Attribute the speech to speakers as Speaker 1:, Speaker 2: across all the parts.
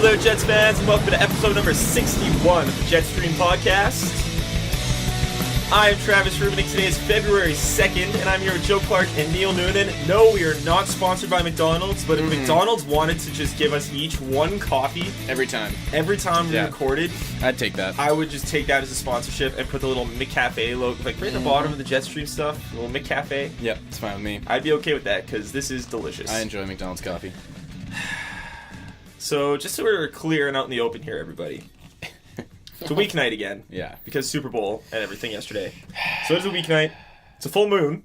Speaker 1: there, Jets fans, and welcome to episode number 61 of the JetStream podcast. I'm Travis Rubin. Today is February 2nd, and I'm here with Joe Clark and Neil Noonan. No, we are not sponsored by McDonald's, but if McDonald's wanted to just give us each one coffee
Speaker 2: every time
Speaker 1: we recorded,
Speaker 2: I'd take that.
Speaker 1: I would just take that as a sponsorship and put the little McCafe logo, like right at the bottom of the JetStream stuff, the little McCafe.
Speaker 2: Yep, it's fine with me.
Speaker 1: I'd be okay with that because this is delicious.
Speaker 2: I enjoy McDonald's coffee.
Speaker 1: So, just so we're clear and out in the open here, everybody. It's a weeknight again.
Speaker 2: Yeah.
Speaker 1: Because Super Bowl and everything yesterday. So it's a weeknight. It's a full moon.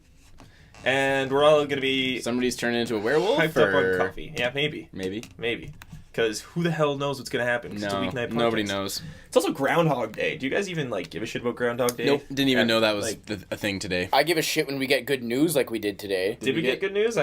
Speaker 1: And we're all going to be...
Speaker 2: Somebody's turning into a werewolf?
Speaker 1: Hyped up on coffee. Yeah, maybe.
Speaker 2: Maybe.
Speaker 1: Because who the hell knows what's going to happen?
Speaker 2: No,
Speaker 1: it's a weeknight podcast.
Speaker 2: Nobody knows.
Speaker 1: It's also Groundhog Day. Do you guys even, give a shit about Groundhog Day?
Speaker 2: Nope, didn't even know that was a thing today.
Speaker 3: I give a shit when we get good news like we did today.
Speaker 1: Did we get good news?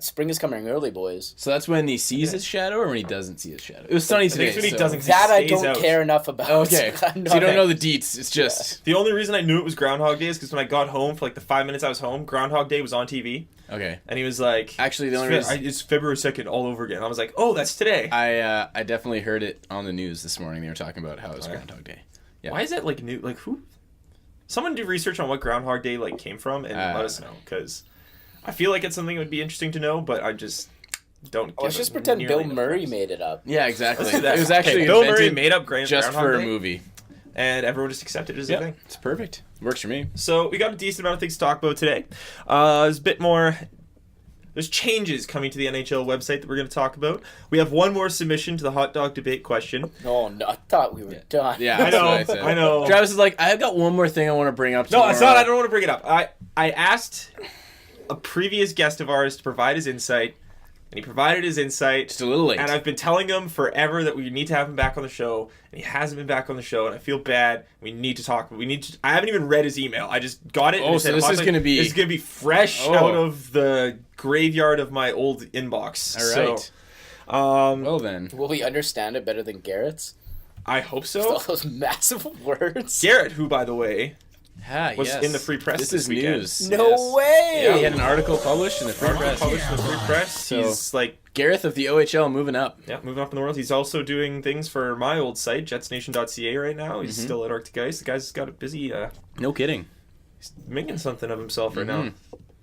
Speaker 3: Spring is coming early, boys.
Speaker 2: So that's when he sees his shadow or when he doesn't see his shadow? It was sunny today.
Speaker 1: When he doesn't see
Speaker 3: that I
Speaker 1: stays
Speaker 3: don't
Speaker 1: out.
Speaker 3: care enough about.
Speaker 2: Okay, so you don't know the deets. It's just...
Speaker 1: The only reason I knew it was Groundhog Day is because when I got home, for the 5 minutes I was home, Groundhog Day was on TV.
Speaker 2: Okay.
Speaker 1: And he was like...
Speaker 2: Actually, the only reason...
Speaker 1: It's February 2nd all over again. I was like, oh, that's today.
Speaker 2: I definitely heard it on the news this morning. They were talking about how it was Groundhog Day. Yeah.
Speaker 1: Why is that, new? Who? Someone do research on what Groundhog Day, came from and let us know. Because I feel like it's something that would be interesting to know, but I just don't
Speaker 3: Let's just pretend Bill Murray made it up.
Speaker 2: Yeah, exactly.
Speaker 1: Let's do that.
Speaker 2: It was actually
Speaker 1: Bill Murray made up
Speaker 2: just for a movie.
Speaker 1: And everyone just accepted it as a thing.
Speaker 2: It's perfect. Works for me.
Speaker 1: So we got a decent amount of things to talk about today. There's a bit more... There's changes coming to the NHL website that we're going to talk about. We have one more submission to the hot dog debate question.
Speaker 3: Oh, no, I thought we were done.
Speaker 2: Yeah,
Speaker 1: I know.
Speaker 2: Travis is like, I've got one more thing I want to bring up
Speaker 1: tomorrow. No, it's not. I don't want to bring it up. I asked a previous guest of ours to provide his insight, and he provided his insight.
Speaker 2: Just a little late.
Speaker 1: And I've been telling him forever that we need to have him back on the show, and he hasn't been back on the show, and I feel bad. We need to talk. I haven't even read his email. I just got it.
Speaker 2: Oh, so this is going to be...
Speaker 1: This is going to be fresh out of the graveyard of my old inbox.
Speaker 2: All right.
Speaker 1: So,
Speaker 2: well then.
Speaker 3: Will we understand it better than Garrett's?
Speaker 1: I hope so.
Speaker 3: With all those massive words.
Speaker 1: Garrett, who, by the way...
Speaker 2: was
Speaker 1: in the Free Press
Speaker 2: this is
Speaker 1: weekend.
Speaker 2: News.
Speaker 3: No way!
Speaker 2: Yeah, he had an article published in the Free Press.
Speaker 1: So, he's
Speaker 2: Gareth of the OHL moving up.
Speaker 1: Yeah, moving up in the world. He's also doing things for my old site, jetsnation.ca right now. He's still at Arctic Ice. The guy's got a busy...
Speaker 2: no kidding.
Speaker 1: He's making something of himself right now.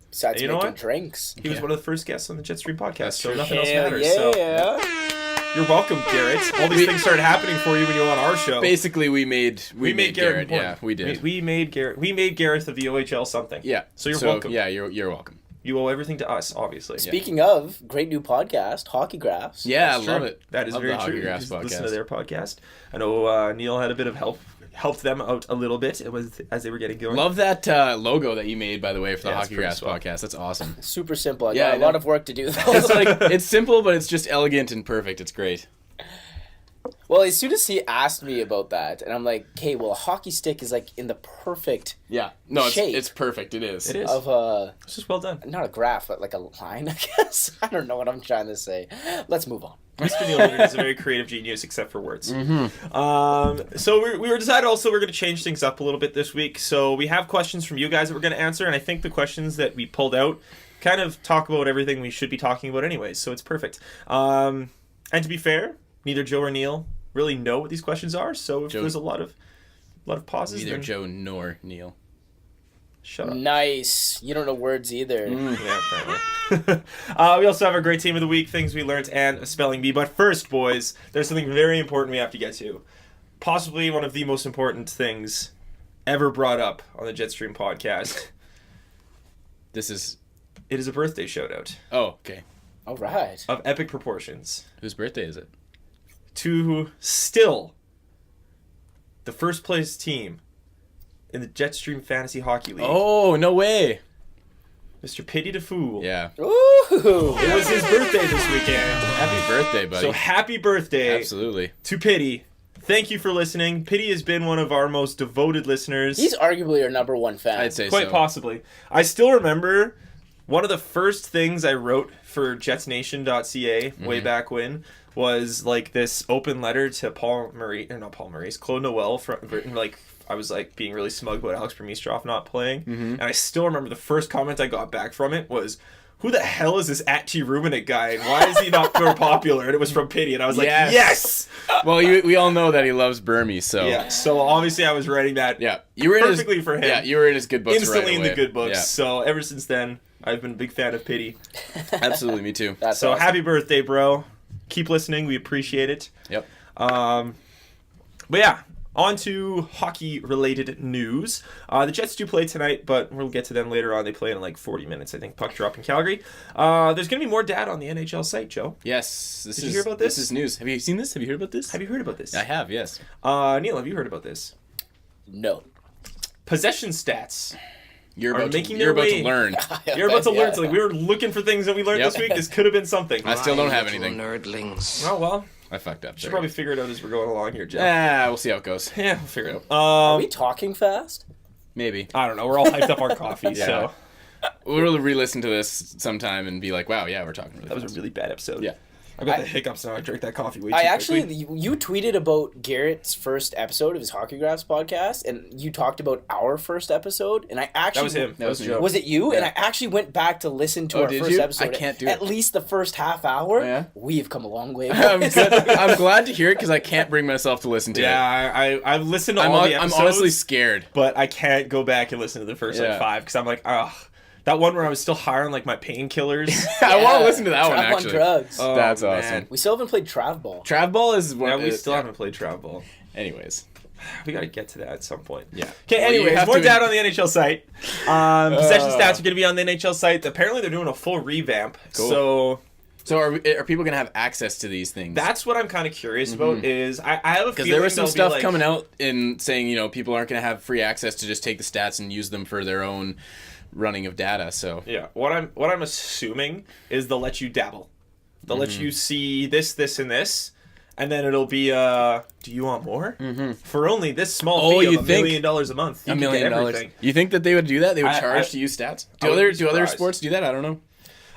Speaker 3: Besides making drinks.
Speaker 1: He was one of the first guests on the JetStream podcast,
Speaker 2: That's
Speaker 1: so
Speaker 2: true.
Speaker 1: nothing else matters.
Speaker 3: Yeah.
Speaker 1: So. You're welcome, Garrett. All these things started happening for you when you were on our show.
Speaker 2: Basically, we made Garrett. Yeah, we did.
Speaker 1: We made Garrett. We made Gareth of the OHL something.
Speaker 2: Yeah.
Speaker 1: So you're welcome.
Speaker 2: Yeah, you're welcome.
Speaker 1: You owe everything to us, obviously.
Speaker 3: Speaking of, great new podcast, Hockey Graphs.
Speaker 2: Yeah, I love it.
Speaker 1: That is very true.
Speaker 2: Hockey Graphs
Speaker 1: podcast. Listen to
Speaker 2: podcast.
Speaker 1: their podcast. I know Neil had a bit of helped them out a little bit as they were getting going.
Speaker 2: Love that logo that you made, by the way, for the Hockey Graphs podcast. That's awesome.
Speaker 3: Super simple. I got a lot of work to do, though.
Speaker 2: It's simple, but it's just elegant and perfect. It's great.
Speaker 3: Well, as soon as he asked me about that, and I'm like, okay, well, a hockey stick is in the perfect shape.
Speaker 2: It's perfect. It is.
Speaker 1: It is. It's just well done.
Speaker 3: Not a graph, but a line, I guess. I don't know what I'm trying to say. Let's move on.
Speaker 1: Mr. Neil Noonan is a very creative genius, except for words. So we were decided also we're going to change things up a little bit this week. So we have questions from you guys that we're going to answer, and I think the questions that we pulled out kind of talk about everything we should be talking about anyways, so it's perfect. And to be fair, neither Joe or Neil really know what these questions are, so if there's a lot of pauses.
Speaker 2: Neither Joe nor Neil.
Speaker 1: Shut up.
Speaker 3: Nice. You don't know words either.
Speaker 1: Yeah, apparently. We also have our great team of the week, things we learned, and a spelling bee. But first, boys, there's something very important we have to get to. Possibly one of the most important things ever brought up on the JetStream podcast. It is a birthday shout-out.
Speaker 2: Oh, okay.
Speaker 3: All right.
Speaker 1: Of epic proportions.
Speaker 2: Whose birthday is it?
Speaker 1: To still the first place team in the JetStream Fantasy Hockey League.
Speaker 2: Oh, no way.
Speaker 1: Mr. Pity the Fool.
Speaker 2: Yeah.
Speaker 3: Ooh.
Speaker 1: It was his birthday this weekend.
Speaker 2: Happy birthday, buddy.
Speaker 1: So happy birthday.
Speaker 2: Absolutely.
Speaker 1: To Pity. Thank you for listening. Pity has been one of our most devoted listeners.
Speaker 3: He's arguably our number one fan.
Speaker 2: I'd say
Speaker 1: Quite possibly. I still remember one of the first things I wrote for jetsnation.ca way back when was this open letter to Claude Noel written I was being really smug about Alex Burmistrov not playing, and I still remember the first comment I got back from it was, who the hell is this at T Ruminant guy? And why is he not more popular? And it was from Pity. And I was like, yes!
Speaker 2: Well, we all know that he loves Burmese, so.
Speaker 1: Yeah, so obviously I was writing that
Speaker 2: you were
Speaker 1: perfectly for him.
Speaker 2: Yeah, you were in his good books
Speaker 1: instantly
Speaker 2: right
Speaker 1: in
Speaker 2: away.
Speaker 1: the good books.
Speaker 2: Yeah.
Speaker 1: So ever since then, I've been a big fan of Pity.
Speaker 2: Absolutely, me too.
Speaker 3: That's
Speaker 1: so
Speaker 3: awesome.
Speaker 1: happy birthday, bro. Keep listening. We appreciate it.
Speaker 2: Yep.
Speaker 1: But yeah, on to hockey-related news. The Jets do play tonight, but we'll get to them later on. They play in like 40 minutes, I think. Puck drop in Calgary. There's going to be more data on the NHL site, Joe.
Speaker 2: Yes.
Speaker 1: Did you hear about this?
Speaker 2: This is news. Have you seen this? Have you heard about this?
Speaker 1: Have you heard about this?
Speaker 2: I have, yes.
Speaker 1: Neil, have you heard about this?
Speaker 3: No.
Speaker 1: Possession stats.
Speaker 2: You're
Speaker 1: Are
Speaker 2: about
Speaker 1: making
Speaker 2: to, you're
Speaker 1: their
Speaker 2: about
Speaker 1: way-
Speaker 2: to learn.
Speaker 1: You're about to
Speaker 3: Yeah.
Speaker 1: learn something. We were looking for things that we learned
Speaker 2: Yep.
Speaker 1: this week. This could have been something.
Speaker 2: I still don't have
Speaker 4: Little
Speaker 2: anything.
Speaker 4: Nerdlings.
Speaker 1: Oh, well.
Speaker 2: I fucked up.
Speaker 1: Should
Speaker 2: Sorry.
Speaker 1: probably figure it out as we're going along here, Jeff.
Speaker 2: We'll see how it goes.
Speaker 1: Yeah, we'll figure it out.
Speaker 3: Are we talking fast?
Speaker 2: Maybe.
Speaker 1: I don't know. We're all hyped up on coffee,
Speaker 2: Yeah.
Speaker 1: so
Speaker 2: We'll re-listen to this sometime and be like, wow, yeah, we're talking really
Speaker 1: that was a
Speaker 2: fast.
Speaker 1: really bad episode.
Speaker 2: Yeah.
Speaker 1: I've got the hiccups now. I drank that coffee way too
Speaker 3: I actually,
Speaker 1: quickly.
Speaker 3: you tweeted about Garrett's first episode of his Hockey Graphs podcast, and you talked about our first episode, and I actually...
Speaker 1: That was him. That was
Speaker 2: me.
Speaker 1: Joe.
Speaker 3: Was it you?
Speaker 2: Yeah.
Speaker 3: And I actually went back to listen to our
Speaker 2: did
Speaker 3: first
Speaker 2: you?
Speaker 3: episode.
Speaker 2: I can't do
Speaker 3: At
Speaker 2: it.
Speaker 3: least the first half hour.
Speaker 2: Yeah?
Speaker 3: We've come a long way.
Speaker 2: I'm,
Speaker 3: boys.
Speaker 2: good. I'm glad to hear it because I can't bring myself to listen to
Speaker 1: Yeah, I've listened to
Speaker 2: it.
Speaker 1: all the
Speaker 2: I'm
Speaker 1: episodes,
Speaker 2: honestly scared.
Speaker 1: but I can't go back and listen to the first like
Speaker 2: Yeah.
Speaker 1: 5 because I'm like, ugh. That one where I was still high on like my painkillers.
Speaker 2: I want to listen to that one,
Speaker 3: Trav
Speaker 2: actually.
Speaker 3: on drugs.
Speaker 1: Oh,
Speaker 2: That's
Speaker 1: man.
Speaker 2: awesome.
Speaker 3: We still haven't played Trav Ball.
Speaker 2: Trav Ball is one
Speaker 1: Yeah, we still haven't played Trav Ball.
Speaker 2: Anyways.
Speaker 1: We got to get to that at some point.
Speaker 2: Yeah.
Speaker 1: Okay,
Speaker 2: Well, you
Speaker 1: anyways,
Speaker 2: have
Speaker 1: more
Speaker 2: to-
Speaker 1: data on the NHL site. Possession stats are going to be on the NHL site. Apparently, they're doing a full revamp.
Speaker 2: Cool.
Speaker 1: So
Speaker 2: So are people going to have access to these things?
Speaker 1: that's what I'm kind of curious about. Is I have a
Speaker 2: Because
Speaker 1: feeling
Speaker 2: there was some
Speaker 1: they'll be,
Speaker 2: stuff
Speaker 1: like,
Speaker 2: coming out in saying, people aren't going to have free access to just take the stats and use them for their own running of data. So
Speaker 1: Yeah, what I'm assuming is they'll let you dabble. They'll let you see this, and this, and then it'll be do you want more? For only this small
Speaker 2: Oh,
Speaker 1: fee
Speaker 2: you
Speaker 1: of $1
Speaker 2: think-
Speaker 1: million a month, you
Speaker 2: $1
Speaker 1: can
Speaker 2: million.
Speaker 1: get everything.
Speaker 2: You think that they would do that? They would
Speaker 1: I-
Speaker 2: charge
Speaker 1: I-
Speaker 2: to use stats?
Speaker 1: I would be
Speaker 2: Do other
Speaker 1: surprised.
Speaker 2: sports do that? I don't know.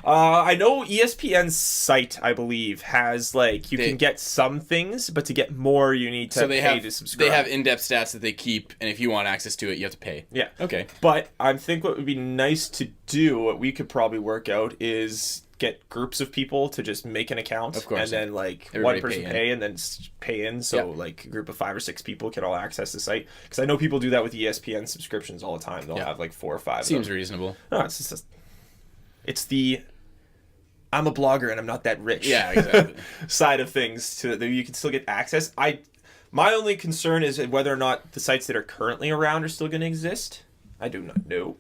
Speaker 1: I know ESPN's site, I believe, has like you
Speaker 2: They-
Speaker 1: can get some things, but to get more, you need to
Speaker 2: So they
Speaker 1: pay
Speaker 2: have
Speaker 1: to subscribe.
Speaker 2: they have in-depth stats that they keep, and if you want access to it, you have to pay.
Speaker 1: Yeah.
Speaker 2: Okay.
Speaker 1: But I think what would be nice to do, what we could probably work out, is get groups of people to just make an account,
Speaker 2: Of course,
Speaker 1: and then like
Speaker 2: everybody
Speaker 1: one person
Speaker 2: pay in.
Speaker 1: pay and then pay in, so
Speaker 2: Yeah.
Speaker 1: like a group of 5 or 6 people can all access the site. Because I know people do that with ESPN subscriptions all the time. They'll
Speaker 2: Yeah.
Speaker 1: have like 4 or 5.
Speaker 2: Seems
Speaker 1: of them.
Speaker 2: reasonable.
Speaker 1: No, it's the I'm a blogger and I'm not that rich.
Speaker 2: Yeah, exactly.
Speaker 1: Side of things to that you can still get access. My only concern is whether or not the sites that are currently around are still going to exist. I do not know.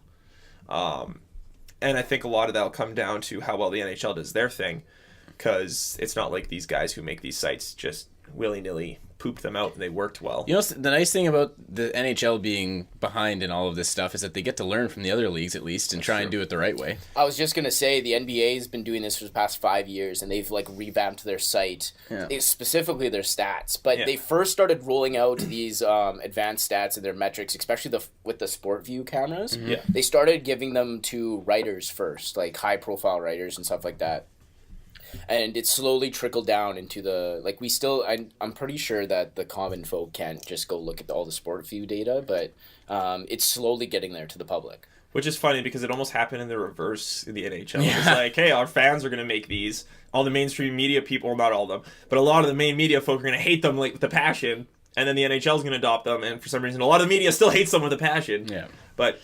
Speaker 1: And I think a lot of that will come down to how well the NHL does their thing, because it's not like these guys who make these sites just willy-nilly poop them out and they worked well.
Speaker 2: The nice thing about the NHL being behind in all of this stuff is that they get to learn from the other leagues at least and try and do it the right way.
Speaker 3: I was just gonna say the NBA has been doing this for the past 5 years, and they've like revamped their site, specifically their stats. But
Speaker 1: Yeah.
Speaker 3: they first started rolling out these advanced stats and their metrics, especially with the Sport View cameras.
Speaker 1: Yeah.
Speaker 3: They started giving them to writers first, like high profile writers and stuff like that. And it slowly trickled down into the I'm pretty sure that the common folk can't just go look at all the Sport View data, but it's slowly getting there to the public.
Speaker 1: Which is funny because it almost happened in the reverse in the NHL. It's like, hey, our fans are going to make these. All the mainstream media people, not all of them, but a lot of the main media folk are going to hate them like with a passion. And then the NHL is going to adopt them. And for some reason, a lot of the media still hates them with a passion.
Speaker 2: Yeah.
Speaker 1: But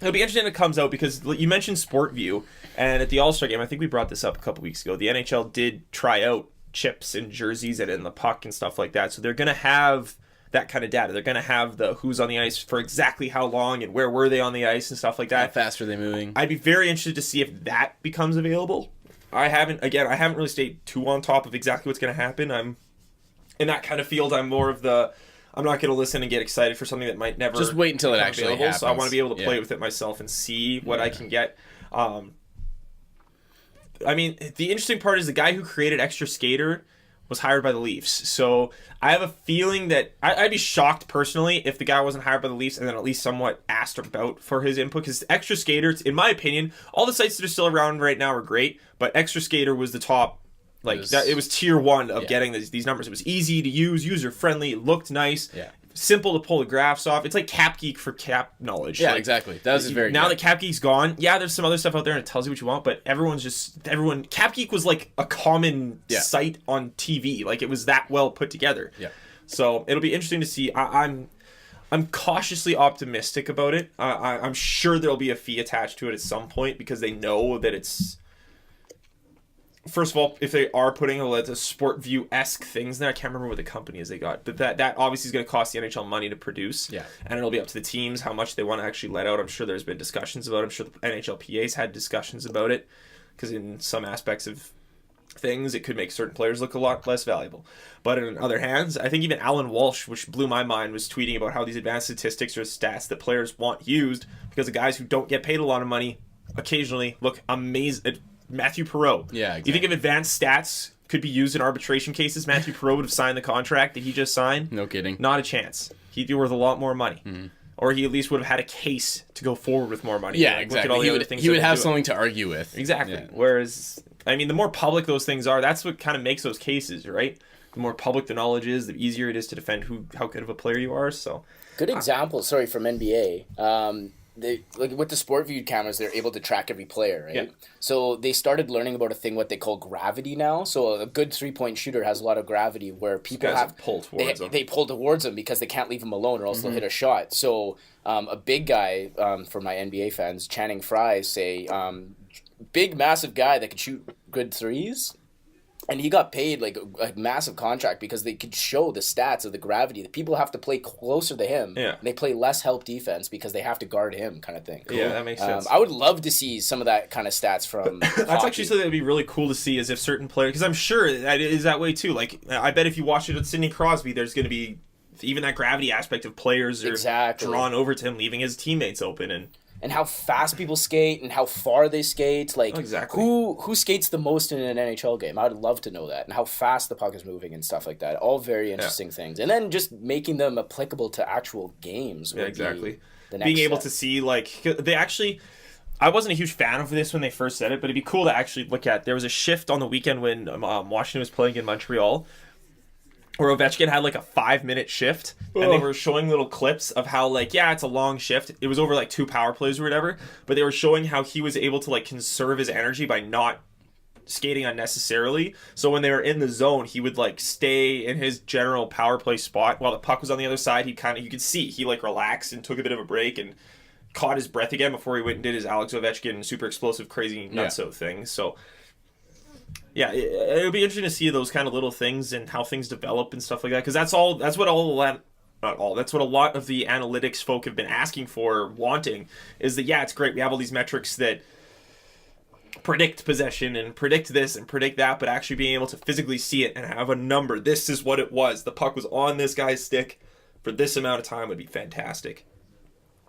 Speaker 1: it'll be interesting when it comes out because you mentioned Sport View. And at the All-Star game, I think we brought this up a couple weeks ago, the NHL did try out chips and jerseys and in the puck and stuff like that. So they're going to have that kind of data. They're going to have the who's on the ice for exactly how long and where were they on the ice and stuff like
Speaker 2: How
Speaker 1: that.
Speaker 2: fast are they moving?
Speaker 1: I'd be very interested to see if that becomes available. I haven't really stayed too on top of exactly what's going to happen. I'm in that kind of field. I'm more of the, I'm not going to listen and get excited for something that might never
Speaker 2: Just wait until it
Speaker 1: become
Speaker 2: actually
Speaker 1: available. So I
Speaker 2: happens.
Speaker 1: want to be able to play
Speaker 2: Yeah.
Speaker 1: with it myself and see what I can get. I mean, the interesting part is the guy who created Extra Skater was hired by the Leafs. So I have a feeling that I'd be shocked personally if the guy wasn't hired by the Leafs and then at least somewhat asked about for his input. Because Extra Skater, in my opinion, all the sites that are still around right now are great, but Extra Skater was the top. It was tier 1 of getting these numbers. It was easy to use, user friendly, it looked nice.
Speaker 2: Yeah.
Speaker 1: simple to pull the graphs off. It's like Cap Geek for cap knowledge.
Speaker 2: Yeah,
Speaker 1: like,
Speaker 2: exactly. That was very
Speaker 1: now
Speaker 2: good.
Speaker 1: that Cap Geek's gone, yeah, there's some other stuff out there and it tells you what you want, but everyone Cap Geek was like a common site on TV. Like it was that well put together.
Speaker 2: Yeah.
Speaker 1: So it'll be interesting to see. I'm cautiously optimistic about it. I'm sure there'll be a fee attached to it at some point because they know that it's. First of all, if they are putting a Sport View-esque things there, I can't remember what the company is they got, but that obviously is going to cost the NHL money to produce.
Speaker 2: Yeah.
Speaker 1: And it'll be up to the teams how much they want to actually let out. I'm sure there's been discussions about it. I'm sure the NHLPA's had discussions about it because in some aspects of things, it could make certain players look a lot less valuable. But in other hands, I think even Alan Walsh, which blew my mind, was tweeting about how these advanced statistics are stats that players want used because the guys who don't get paid a lot of money occasionally look amazing. Matthew Perreault.
Speaker 2: Yeah, exactly.
Speaker 1: You think if advanced stats could be used in arbitration cases, Matthew Perreault would have signed the contract that he just signed?
Speaker 2: No kidding.
Speaker 1: Not a chance. He'd be worth a lot more money. Mm-hmm. Or he at least would have had a case to go forward with more money.
Speaker 2: Yeah,
Speaker 1: like,
Speaker 2: exactly.
Speaker 1: Look at all the other things
Speaker 2: he would have
Speaker 1: doing.
Speaker 2: something to argue with.
Speaker 1: Exactly.
Speaker 2: Yeah.
Speaker 1: Whereas, I mean, the more public those things are, that's what kind of makes those cases, right? The more public the knowledge is, the easier it is to defend how good of a player you are. So,
Speaker 3: good example. Sorry, from NBA. They like with the Sport View cameras, they're able to track every player, right?
Speaker 1: Yeah.
Speaker 3: So they started learning about a thing what they call gravity now. So a good 3-point shooter has a lot of gravity where people have
Speaker 1: pull towards them.
Speaker 3: They pull towards them because they can't leave them alone or else they'll hit a shot. So a big guy, for my NBA fans, Channing Frye, say big massive guy that could shoot good threes. And he got paid like a massive contract because they could show the stats of the gravity. The people have to play closer to him.
Speaker 1: Yeah.
Speaker 3: And they play less help defense because they have to guard him, kind of thing.
Speaker 1: Yeah, that makes sense.
Speaker 3: I would love to see some of that kind of stats from.
Speaker 1: That's
Speaker 3: hockey.
Speaker 1: actually something that would be really cool to see is if certain players, because I'm sure that it is that way too. Like, I bet if you watch it with Sidney Crosby, there's going to be even that gravity aspect of players are drawn over to him, leaving his teammates open
Speaker 3: and how fast people skate and how far they skate. Like,
Speaker 1: exactly.
Speaker 3: Who skates the most in an NHL game? I would love to know that. And how fast the puck is moving and stuff like that. All very interesting things. And then just making them applicable to actual games.
Speaker 1: Yeah, exactly.
Speaker 3: The next
Speaker 1: being able
Speaker 3: step.
Speaker 1: to see, like, they actually... I wasn't a huge fan of this when they first said it, but it'd be cool to actually look at. There was a shift on the weekend when Washington was playing in Montreal, where Ovechkin had like a 5-minute shift, and they were showing little clips of how, like, yeah, it's a long shift. It was over like 2 power plays or whatever, but they were showing how he was able to like conserve his energy by not skating unnecessarily. So when they were in the zone, he would like stay in his general power play spot while the puck was on the other side. You could see he like relaxed and took a bit of a break and caught his breath again before he went and did his Alex Ovechkin super explosive crazy nutso thing. So yeah, it'll be interesting to see those kind of little things and how things develop and stuff like that. Because that's what a lot of the analytics folk have been asking for, wanting, is that, yeah, it's great. We have all these metrics that predict possession and predict this and predict that, but actually being able to physically see it and have a number. This is what it was. The puck was on this guy's stick for this amount of time would be fantastic.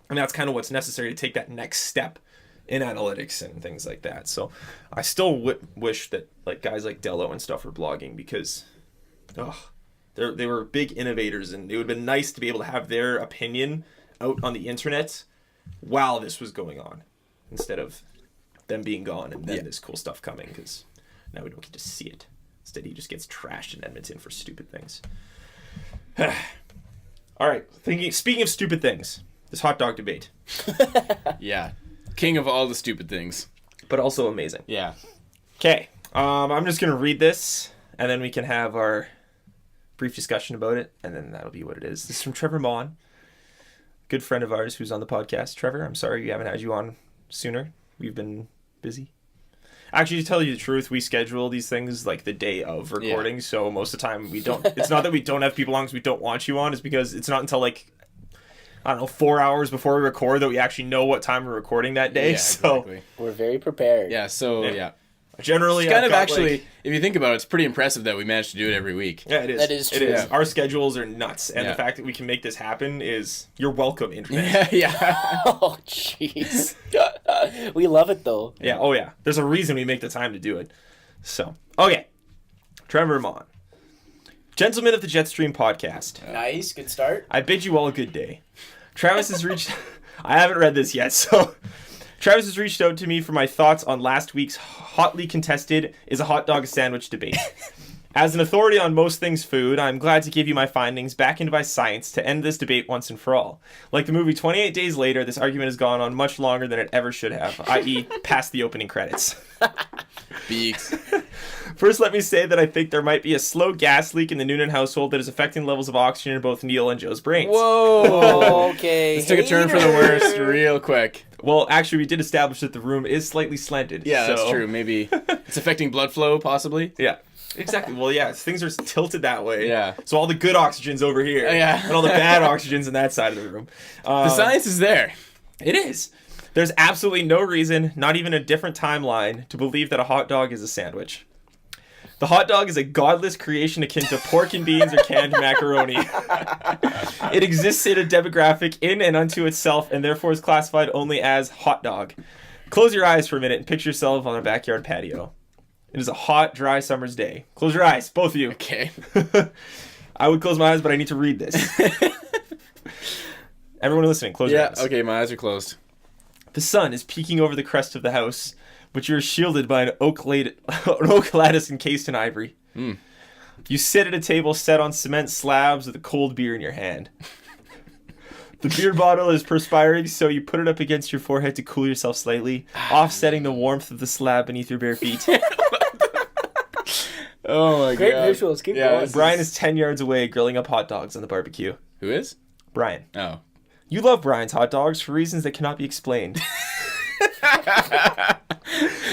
Speaker 1: And that's kind of what's necessary to take that next step in analytics and things like that. So I still wish that like guys like Dello and stuff were blogging because they were big innovators, and it would have been nice to be able to have their opinion out on the internet while this was going on instead of them being gone and then this cool stuff coming, because now we don't get to see it. Instead he just gets trashed in Edmonton for stupid things. All right, speaking of stupid things, this hot dog debate.
Speaker 2: Yeah. King of all the stupid things.
Speaker 1: But also amazing.
Speaker 2: Yeah.
Speaker 1: Okay. I'm just going to read this, and then we can have our brief discussion about it, and then that'll be what it is. This is from Trevor Mon, good friend of ours who's on the podcast. Trevor, I'm sorry we haven't had you on sooner. We've been busy. Actually, to tell you the truth, we schedule these things like the day of recording, so most of the time we don't. It's not that we don't have people on because we don't want you on. It's because it's not until like, I don't know, 4 hours before we record that we actually know what time we're recording that day.
Speaker 2: Yeah,
Speaker 1: so
Speaker 2: exactly.
Speaker 3: We're very prepared.
Speaker 2: Yeah, so, yeah.
Speaker 1: Generally,
Speaker 2: it's kind
Speaker 1: I've
Speaker 2: of
Speaker 1: got,
Speaker 2: actually,
Speaker 1: like,
Speaker 2: if you think about it, it's pretty impressive that we managed to do it every week.
Speaker 1: Yeah, it is.
Speaker 3: That is true.
Speaker 1: It is.
Speaker 2: Yeah.
Speaker 1: Our schedules are nuts, and the fact that we can make this happen is you're welcome,
Speaker 2: Yeah,
Speaker 1: internet.
Speaker 2: yeah.
Speaker 3: Oh, jeez. We love it, though.
Speaker 1: Yeah, oh yeah. There's a reason we make the time to do it. So, okay. Trevor Mon. Gentlemen of the JetStream podcast.
Speaker 3: Nice. Good start.
Speaker 1: I bid you all a good day. Travis has reached... I haven't read this yet, so... Travis has reached out to me for my thoughts on last week's hotly contested is a hot dog a sandwich debate. As an authority on most things food, I'm glad to give you my findings backed into by science to end this debate once and for all. Like the movie 28 Days Later, this argument has gone on much longer than it ever should have, i.e. past the opening credits.
Speaker 2: Beaks.
Speaker 1: First, let me say that I think there might be a slow gas leak in the Noonan household that is affecting levels of oxygen in both Neil and Joe's brains.
Speaker 2: Whoa.
Speaker 3: Okay.
Speaker 2: This took a turn for the worst real quick.
Speaker 1: Well, actually, we did establish that the room is slightly slanted.
Speaker 2: Yeah,
Speaker 1: so...
Speaker 2: that's true. Maybe it's affecting blood flow, possibly.
Speaker 1: Yeah. Exactly. Well, yeah, things are tilted that way.
Speaker 2: Yeah.
Speaker 1: So all the good oxygen's over here.
Speaker 2: Yeah.
Speaker 1: And all the bad oxygen's in that side of the room.
Speaker 2: The science is there.
Speaker 1: It is. There's absolutely no reason, not even a different timeline, to believe that a hot dog is a sandwich. The hot dog is a godless creation akin to pork and beans or canned macaroni. It exists in a demographic in and unto itself and therefore is classified only as hot dog. Close your eyes for a minute and picture yourself on a backyard patio. It is a hot, dry summer's day. Close your eyes, both of you.
Speaker 2: Okay.
Speaker 1: I would close my eyes, but I need to read this. Everyone listening, close your eyes.
Speaker 2: Okay, my eyes are closed.
Speaker 1: The sun is peeking over the crest of the house, but you're shielded by an oak lattice encased in ivory.
Speaker 2: Mm.
Speaker 1: You sit at a table set on cement slabs with a cold beer in your hand. The beer bottle is perspiring, so you put it up against your forehead to cool yourself slightly, offsetting the warmth of the slab beneath your bare feet.
Speaker 2: Oh my
Speaker 3: Great
Speaker 2: god.
Speaker 3: visuals. Keep going.
Speaker 1: Brian is 10 yards away grilling up hot dogs on the barbecue.
Speaker 2: Who is?
Speaker 1: Brian.
Speaker 2: Oh.
Speaker 1: You love Brian's hot dogs for reasons that cannot be explained.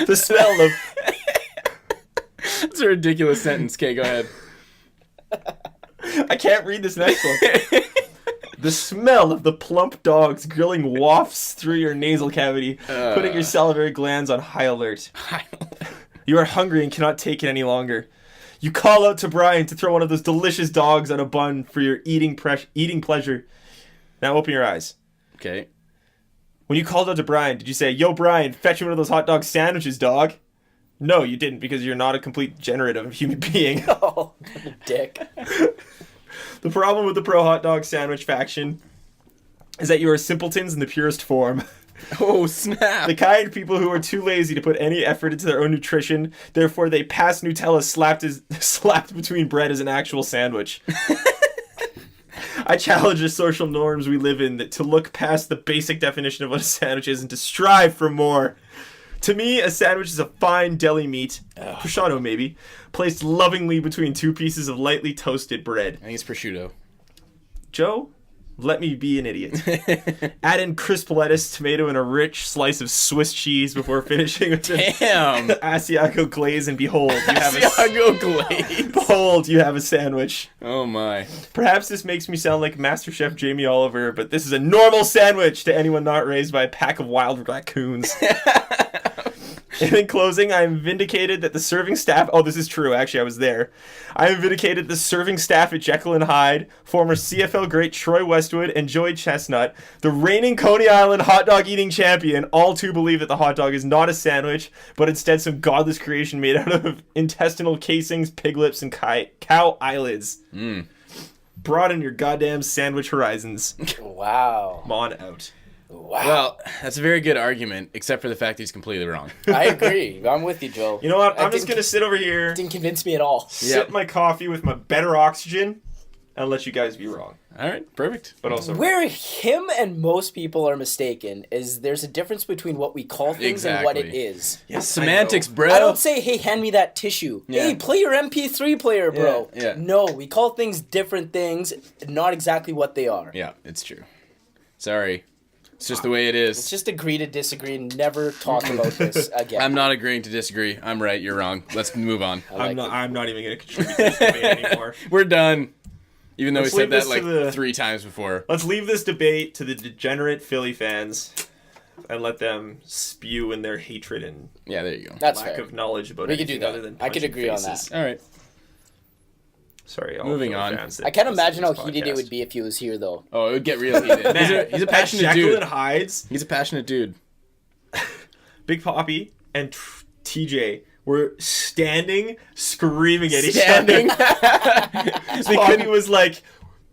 Speaker 1: The smell of...
Speaker 2: That's a ridiculous sentence. Okay, go ahead.
Speaker 1: I can't read this next one. The smell of the plump dogs grilling wafts through your nasal cavity, putting your salivary glands on high alert. You are hungry and cannot take it any longer. You call out to Brian to throw one of those delicious dogs on a bun for your eating pleasure. Now open your eyes.
Speaker 2: Okay.
Speaker 1: When you called out to Brian, did you say, "Yo, Brian, fetch me one of those hot dog sandwiches, dog"? No, you didn't, because you're not a complete degenerate of a human being.
Speaker 3: Oh, dick.
Speaker 1: The problem with the pro hot dog sandwich faction is that you are simpletons in the purest form.
Speaker 2: Oh, snap.
Speaker 1: The kind of people who are too lazy to put any effort into their own nutrition, therefore they pass Nutella slapped between bread as an actual sandwich. I challenge the social norms we live in to look past the basic definition of what a sandwich is and to strive for more. To me, a sandwich is a fine deli meat, prosciutto maybe, placed lovingly between two pieces of lightly toasted bread.
Speaker 2: I think it's prosciutto.
Speaker 1: Joe, let me be an idiot. Add in crisp lettuce, tomato, and a rich slice of Swiss cheese before finishing with
Speaker 2: Damn.
Speaker 1: Asiago glaze, and behold, you have
Speaker 2: Asiago glaze.
Speaker 1: Behold, you have a sandwich.
Speaker 2: Oh my.
Speaker 1: Perhaps this makes me sound like MasterChef Jamie Oliver, but this is a normal sandwich to anyone not raised by a pack of wild raccoons. And in closing, I am vindicated that the serving staff... Oh, this is true. Actually, I was there. I am vindicated the serving staff at Jekyll and Hyde, former CFL great Troy Westwood and Joey Chestnut, the reigning Coney Island hot dog eating champion, all too believe that the hot dog is not a sandwich, but instead some godless creation made out of intestinal casings, pig lips, and cow eyelids. Broaden your goddamn sandwich horizons.
Speaker 3: Wow.
Speaker 1: Come on out.
Speaker 3: Wow.
Speaker 2: Well, that's a very good argument, except for the fact he's completely wrong.
Speaker 3: I agree. I'm with you, Joe.
Speaker 1: You know what? I'm just going to sit over here,
Speaker 3: Didn't convince me at all.
Speaker 1: sip my coffee with my better oxygen, and let you guys be wrong.
Speaker 2: All right, perfect.
Speaker 1: But also,
Speaker 3: Where him and most people are mistaken is there's a difference between what we call things and what it
Speaker 2: Exactly.
Speaker 3: is.
Speaker 1: yes,
Speaker 2: Semantics, bro.
Speaker 3: I don't say, hey, hand me that tissue.
Speaker 2: Yeah.
Speaker 3: Hey, play your MP3 player, bro.
Speaker 2: Yeah.
Speaker 3: No, we call things different things, not exactly what they are.
Speaker 2: Yeah, it's true. Sorry. It's just the way it is.
Speaker 3: Let's just agree to disagree and never talk about this again.
Speaker 2: I'm not agreeing to disagree. I'm right. You're wrong. Let's move on.
Speaker 3: I like
Speaker 1: I'm not even going to contribute to this debate anymore.
Speaker 2: We're done. Even though
Speaker 1: Let's
Speaker 2: we said
Speaker 1: leave
Speaker 2: that
Speaker 1: this
Speaker 2: like
Speaker 1: to the-
Speaker 2: 3 times before.
Speaker 1: Let's leave this debate to the degenerate Philly fans and let them spew in their hatred and
Speaker 2: Yeah, there you go.
Speaker 3: That's
Speaker 1: lack
Speaker 3: fair.
Speaker 1: of knowledge about
Speaker 3: We could
Speaker 1: anything
Speaker 3: do that.
Speaker 1: other than
Speaker 3: I could
Speaker 1: punching
Speaker 3: agree on
Speaker 1: faces.
Speaker 2: All right.
Speaker 1: Sorry, all
Speaker 2: Moving
Speaker 1: Philly
Speaker 2: on.
Speaker 1: fans that
Speaker 3: I can't
Speaker 1: listen
Speaker 3: imagine
Speaker 1: to
Speaker 3: how
Speaker 1: this
Speaker 3: heated it
Speaker 1: podcast.
Speaker 3: would be if he was here, though.
Speaker 2: Oh, it would get real heated. he's a passionate
Speaker 1: Jekyll
Speaker 2: dude.
Speaker 1: and Hyde's,
Speaker 2: He's a passionate dude.
Speaker 1: Big Poppy and TJ were standing, screaming at each other. Poppy was like,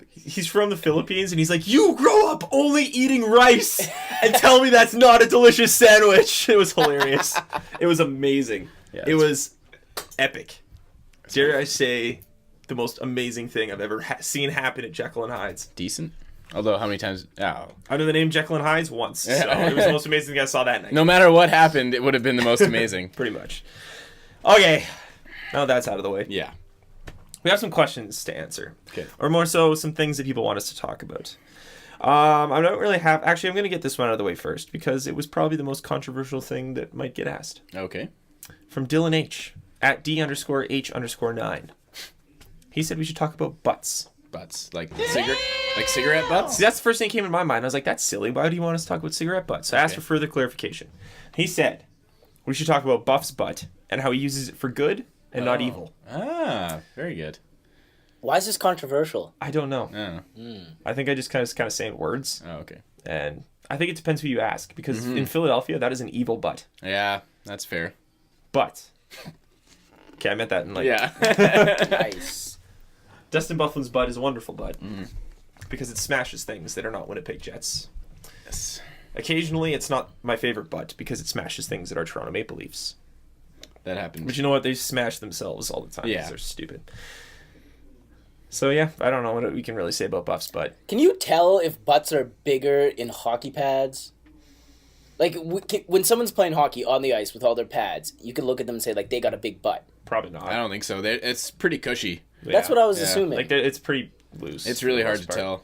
Speaker 1: he's from the Philippines, and he's like, "You grow up only eating rice, and tell me that's not a delicious sandwich." It was hilarious. It was amazing.
Speaker 2: Yeah,
Speaker 1: it was epic. dare I say, the most amazing thing I've ever seen happen at Jekyll and Hyde's.
Speaker 2: Decent. Although, how many times? Oh.
Speaker 1: Under the name Jekyll and Hyde's once. So it was the most amazing thing I saw that night.
Speaker 2: No matter what happened, it would have been the most amazing.
Speaker 1: Pretty much. Okay. Now that's out of the way.
Speaker 2: Yeah.
Speaker 1: We have some questions to answer.
Speaker 2: Okay.
Speaker 1: Or more so, some things that people want us to talk about. I don't really have... Actually, I'm going to get this one out of the way first, because it was probably the most controversial thing that might get asked.
Speaker 2: Okay.
Speaker 1: From Dylan H. at D_H_9. He said we should talk about butts.
Speaker 2: Butts. Like cigarette butts?
Speaker 1: See, that's the first thing that came in my mind. I was like, that's silly. Why do you want us to talk about cigarette butts? So I asked for further clarification. He said we should talk about Buff's butt and how he uses it for good and not evil.
Speaker 2: Ah, very good.
Speaker 3: Why is this controversial?
Speaker 1: I don't know.
Speaker 2: Oh.
Speaker 1: I think I just kind of saying words.
Speaker 2: Oh, okay.
Speaker 1: And I think it depends who you ask, because in Philadelphia, that is an evil butt.
Speaker 2: Yeah, that's fair.
Speaker 1: But. Okay, I meant that in like...
Speaker 2: Yeah.
Speaker 3: Nice.
Speaker 1: Dustin Byfuglien's butt is a wonderful butt. Because it smashes things that are not Winnipeg Jets.
Speaker 2: Yes.
Speaker 1: Occasionally, it's not my favorite butt because it smashes things that are Toronto Maple Leafs.
Speaker 2: That happens.
Speaker 1: But you know what? They smash themselves all the time because
Speaker 2: Yeah.
Speaker 1: they're stupid. So yeah, I don't know what we can really say about Buff's butt.
Speaker 3: Can you tell if butts are bigger in hockey pads? Like, when someone's playing hockey on the ice with all their pads, you can look at them and say, like, they got a big butt.
Speaker 1: Probably not.
Speaker 2: I don't think so. It's pretty cushy.
Speaker 3: That's what I was
Speaker 2: Yeah.
Speaker 3: assuming.
Speaker 1: Like it's pretty loose.
Speaker 2: It's really
Speaker 1: for the
Speaker 2: hard
Speaker 1: most
Speaker 2: to
Speaker 1: part.
Speaker 2: tell.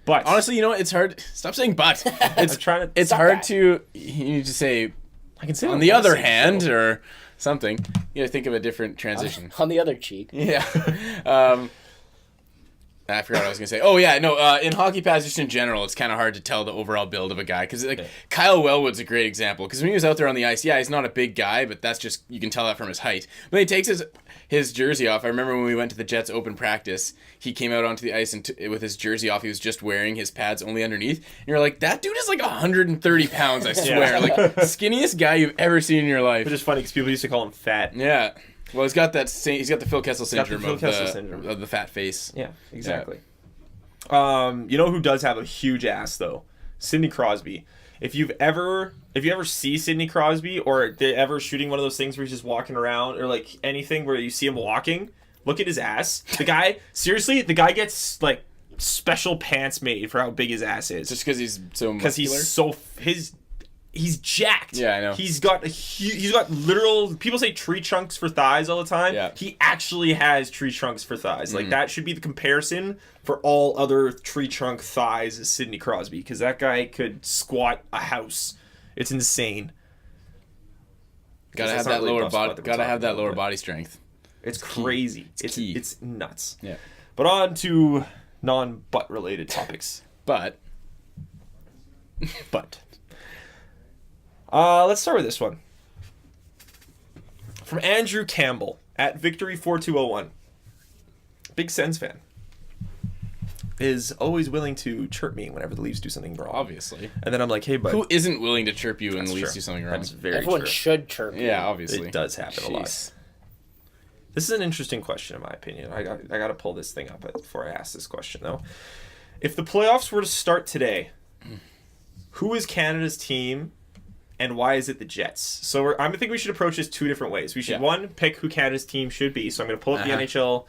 Speaker 1: But
Speaker 2: Honestly, you know what? It's hard. Stop saying but. It's
Speaker 1: I'm trying to.
Speaker 2: It's
Speaker 3: Stop
Speaker 2: hard
Speaker 3: that.
Speaker 2: to. You need to say.
Speaker 1: I can say
Speaker 2: On
Speaker 1: what
Speaker 2: the
Speaker 1: I wanna
Speaker 2: other
Speaker 1: say,
Speaker 2: hand,
Speaker 1: so.
Speaker 2: or something. You gotta think of a different transition.
Speaker 3: On the other cheek.
Speaker 2: Yeah. I forgot what I was gonna say. Oh yeah, no. In hockey pads, just in general, it's kind of hard to tell the overall build of a guy because Kyle Wellwood's a great example. Because when he was out there on the ice, yeah, he's not a big guy, but that's just you can tell that from his height. When he takes his jersey off, I remember when we went to the Jets open practice, he came out onto the ice and with his jersey off, he was just wearing his pads only underneath. And you're like, that dude is like 130 pounds, I swear, like skinniest guy you've ever seen in your life.
Speaker 1: Which is funny because people used to call him fat.
Speaker 2: Yeah. Well, he's got he's got the Phil Kessel
Speaker 1: got the
Speaker 2: syndrome,
Speaker 1: Phil Kessel syndrome.
Speaker 2: of the fat face.
Speaker 1: Yeah, exactly. You know who does have a huge ass though? Sidney Crosby. If you ever see Sidney Crosby, or they're ever shooting one of those things where he's just walking around, or like anything where you see him walking, look at his ass. The guy, seriously, the guy gets like special pants made for how big his ass is.
Speaker 2: Just because he's so muscular?
Speaker 1: Because he's jacked.
Speaker 2: Yeah, I know.
Speaker 1: He's got literal. People say tree trunks for thighs all the time.
Speaker 2: Yeah.
Speaker 1: He actually has tree trunks for thighs. Like that should be the comparison for all other tree trunk thighs is Sidney Crosby, because that guy could squat a house. It's insane.
Speaker 2: Gotta
Speaker 1: That's
Speaker 2: have
Speaker 1: not
Speaker 2: that
Speaker 1: really
Speaker 2: lower
Speaker 1: Buff's
Speaker 2: body.
Speaker 1: butt that we're
Speaker 2: Gotta have
Speaker 1: talking
Speaker 2: that
Speaker 1: about,
Speaker 2: lower
Speaker 1: but
Speaker 2: body strength.
Speaker 1: It's crazy.
Speaker 2: It's key.
Speaker 1: It's nuts.
Speaker 2: Yeah.
Speaker 1: But on to non-butt related topics.
Speaker 2: But
Speaker 1: Let's start with this one. From Andrew Campbell at Victory4201. Big Sens fan. Is always willing to chirp me whenever the Leafs do something wrong.
Speaker 2: obviously,
Speaker 1: And then I'm like, hey, bud.
Speaker 2: who isn't willing to chirp you when the Leafs
Speaker 1: true.
Speaker 2: do something wrong?
Speaker 1: That's very
Speaker 3: Everyone
Speaker 1: true.
Speaker 3: should chirp you.
Speaker 2: Yeah, obviously.
Speaker 1: It does happen a lot.
Speaker 2: Jeez.
Speaker 1: This is an interesting question, in my opinion. I got to pull this thing up before I ask this question, though. If the playoffs were to start today, who is Canada's team, and why is it the Jets? So I think we should approach this two different ways. We should, one, pick who Canada's team should be. So I'm going to pull up the NHL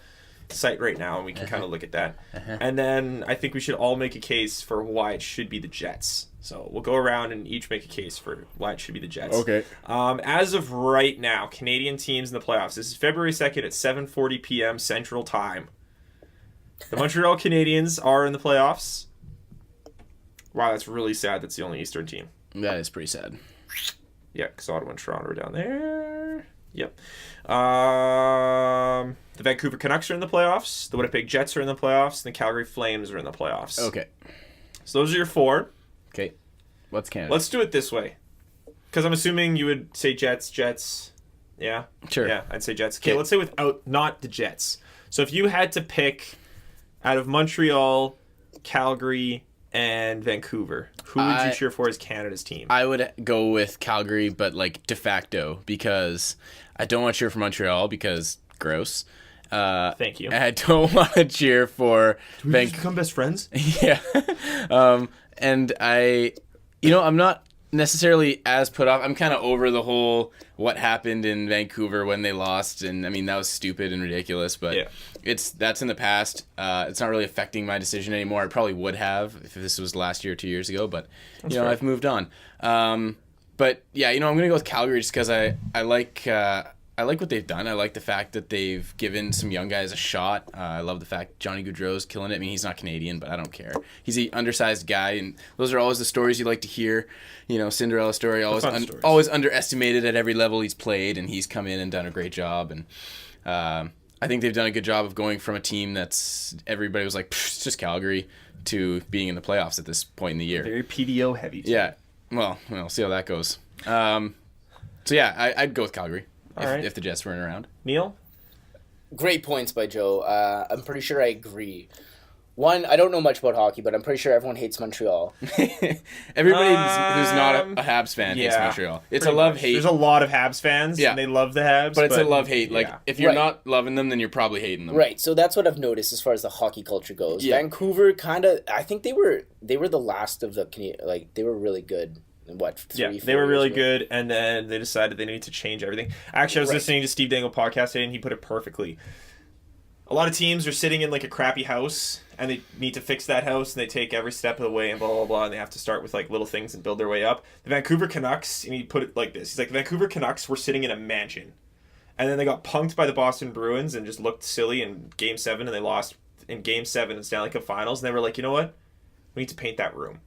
Speaker 1: site right now, and we can kind of look at that. And then I think we should all make a case for why it should be the Jets. So we'll go around and each make a case for why it should be the Jets.
Speaker 2: Okay.
Speaker 1: As of right now, Canadian teams in the playoffs. This is February 2nd at 7:40 p.m. Central Time. The Montreal Canadiens are in the playoffs. Wow, that's really sad. That's the only Eastern team.
Speaker 2: That is pretty sad.
Speaker 1: Yeah, because Ottawa and Toronto are down there. Yep. The Vancouver Canucks are in the playoffs. The Winnipeg Jets are in the playoffs. And the Calgary Flames are in the playoffs.
Speaker 2: Okay.
Speaker 1: So those are your four.
Speaker 2: Okay. What's Canada?
Speaker 1: Let's do it this way. Because I'm assuming you would say Jets. Yeah?
Speaker 2: Sure.
Speaker 1: Yeah, I'd say Jets. Okay,
Speaker 2: Okay.
Speaker 1: let's say without, not the Jets. So if you had to pick out of Montreal, Calgary, and Vancouver, who would you cheer for as Canada's team?
Speaker 2: I would go with Calgary, but like de facto, because I don't want to cheer for Montreal because gross.
Speaker 1: Thank you.
Speaker 2: And I don't want to cheer for
Speaker 1: Do we just become best friends?
Speaker 2: Yeah. And I'm not necessarily as put off. I'm kind of over the whole what happened in Vancouver when they lost, and I mean that was stupid and ridiculous. But that's in the past. It's not really affecting my decision anymore. I probably would have if this was last year or 2 years ago, but you know, I've moved on. But yeah, you know, I'm gonna go with Calgary just because I like what they've done. I like the fact that they've given some young guys a shot. I love the fact Johnny Gaudreau's killing it. I mean, he's not Canadian, but I don't care. He's an undersized guy, and those are always the stories you like to hear. You know, Cinderella story, always underestimated at every level he's played, and he's come in and done a great job. And I think they've done a good job of going from a team that's everybody was like, it's just Calgary, to being in the playoffs at this point in the year.
Speaker 1: Very PDO heavy.
Speaker 2: Yeah. Well, we'll see how that goes. So yeah, I'd go with Calgary. If the Jets weren't around.
Speaker 1: Neil?
Speaker 3: Great points by Joe. I'm pretty sure I agree. One, I don't know much about hockey, but I'm pretty sure everyone hates Montreal.
Speaker 2: Everybody who's not a Habs fan hates Montreal. It's a love-hate.
Speaker 1: There's a lot of Habs fans, and they love the Habs.
Speaker 2: But it's a love-hate. Like, if you're not loving them, then you're probably hating them.
Speaker 3: Right, so that's what I've noticed as far as the hockey culture goes. Yeah. Vancouver kind of, I think they were the last of the, like, they were really good.
Speaker 1: They were really good, and then they decided they needed to change everything. Actually, I was listening to Steve Dangle podcast today, and he put it perfectly. A lot of teams are sitting in like a crappy house, and they need to fix that house, and they take every step of the way, and blah, blah, blah, and they have to start with like little things and build their way up. The Vancouver Canucks, and he put it like this. He's like, the Vancouver Canucks were sitting in a mansion, and then they got punked by the Boston Bruins and just looked silly in Game 7, and they lost in Game 7 in Stanley Cup Finals, and they were like, you know what? We need to paint that room.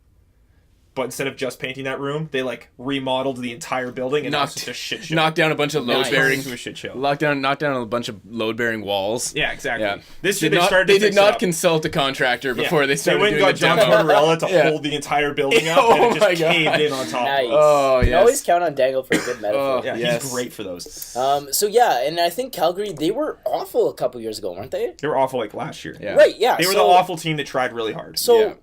Speaker 1: But instead of just painting that room, they like remodeled the entire building and knocked just a shit show.
Speaker 2: Knocked down a bunch of load-bearing
Speaker 1: to a shit show.
Speaker 2: Knocked down a bunch of load-bearing walls.
Speaker 1: Yeah, exactly. Yeah.
Speaker 2: They did not consult a contractor before they started doing the demo.
Speaker 1: They went and got John Tortorella to hold the entire building up, and it just caved in on top.
Speaker 3: Nice. Oh, yes. You always count on Dangle for a good metaphor.
Speaker 1: He's great for those.
Speaker 3: So yeah, and I think Calgary, they were awful a couple years ago, weren't they?
Speaker 1: They were awful like last year.
Speaker 3: Yeah. Right. Yeah.
Speaker 1: They were the awful team that tried really hard.
Speaker 3: So.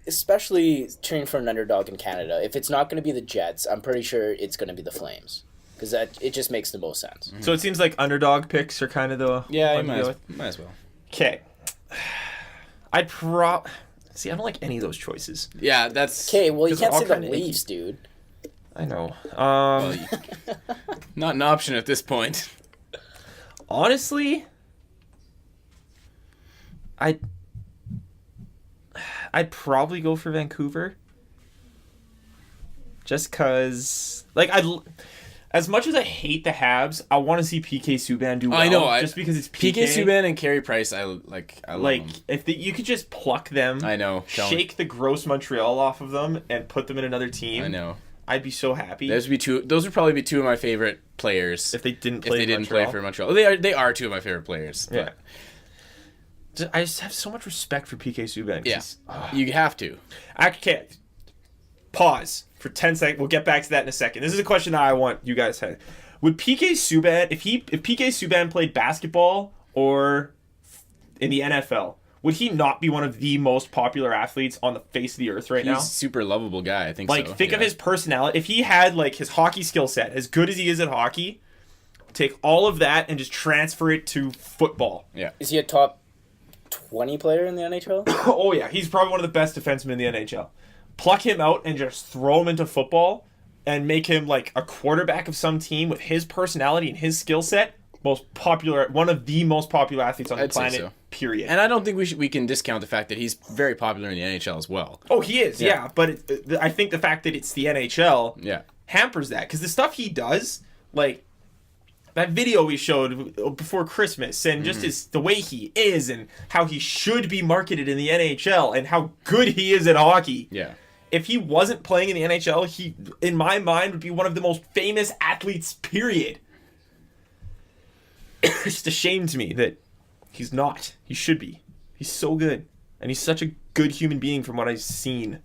Speaker 3: Especially cheering for an underdog in Canada. If it's not going to be the Jets, I'm pretty sure it's going to be the Flames. Because it just makes the most sense.
Speaker 1: Mm-hmm. So it seems like underdog picks are kind of the...
Speaker 2: Yeah, you might as well.
Speaker 1: Okay. See, I don't like any of those choices.
Speaker 2: Yeah, that's...
Speaker 3: Okay, well, you can't say the Leafs, dude.
Speaker 1: I know.
Speaker 2: Not an option at this point.
Speaker 1: Honestly, I'd probably go for Vancouver. Just because, like, as much as I hate the Habs, I want to see PK Subban do well.
Speaker 2: I know,
Speaker 1: just because it's PK
Speaker 2: Subban and Carey Price. I love them.
Speaker 1: If you could just pluck them,
Speaker 2: I know,
Speaker 1: shake the gross Montreal off of them, and put them in another team.
Speaker 2: I know,
Speaker 1: I'd be so happy.
Speaker 2: Those would probably be two of my favorite players
Speaker 1: if they didn't play
Speaker 2: for Montreal. They are two of my favorite players.
Speaker 1: Yeah. I just have so much respect for PK Subban.
Speaker 2: Yeah, you have to.
Speaker 1: I can't. Pause for 10 seconds. We'll get back to that in a second. This is a question that I want you guys to have. Would PK Subban, if PK Subban played basketball or in the NFL, would he not be one of the most popular athletes on the face of the earth now?
Speaker 2: He's a super lovable guy, I think so.
Speaker 1: Think of his personality. If he had like his hockey skill set, as good as he is at hockey, take all of that and just transfer it to football.
Speaker 2: Yeah.
Speaker 3: Is he a top 20 player in the NHL?
Speaker 1: Oh yeah, he's probably one of the best defensemen in the NHL. Pluck him out and just throw him into football and make him like a quarterback of some team with his personality and his skill set. One of the most popular athletes on the planet. So. Period.
Speaker 2: And I don't think we can discount the fact that he's very popular in the NHL as well.
Speaker 1: Oh, he is. Yeah, but I think the fact that it's the NHL hampers that, because the stuff he does, like that video we showed before Christmas, and just the way he is and how he should be marketed in the NHL and how good he is at hockey.
Speaker 2: Yeah.
Speaker 1: If he wasn't playing in the NHL, he, in my mind, would be one of the most famous athletes, period. It's just a shame to me that he's not. He should be. He's so good. And he's such a good human being from what I've seen.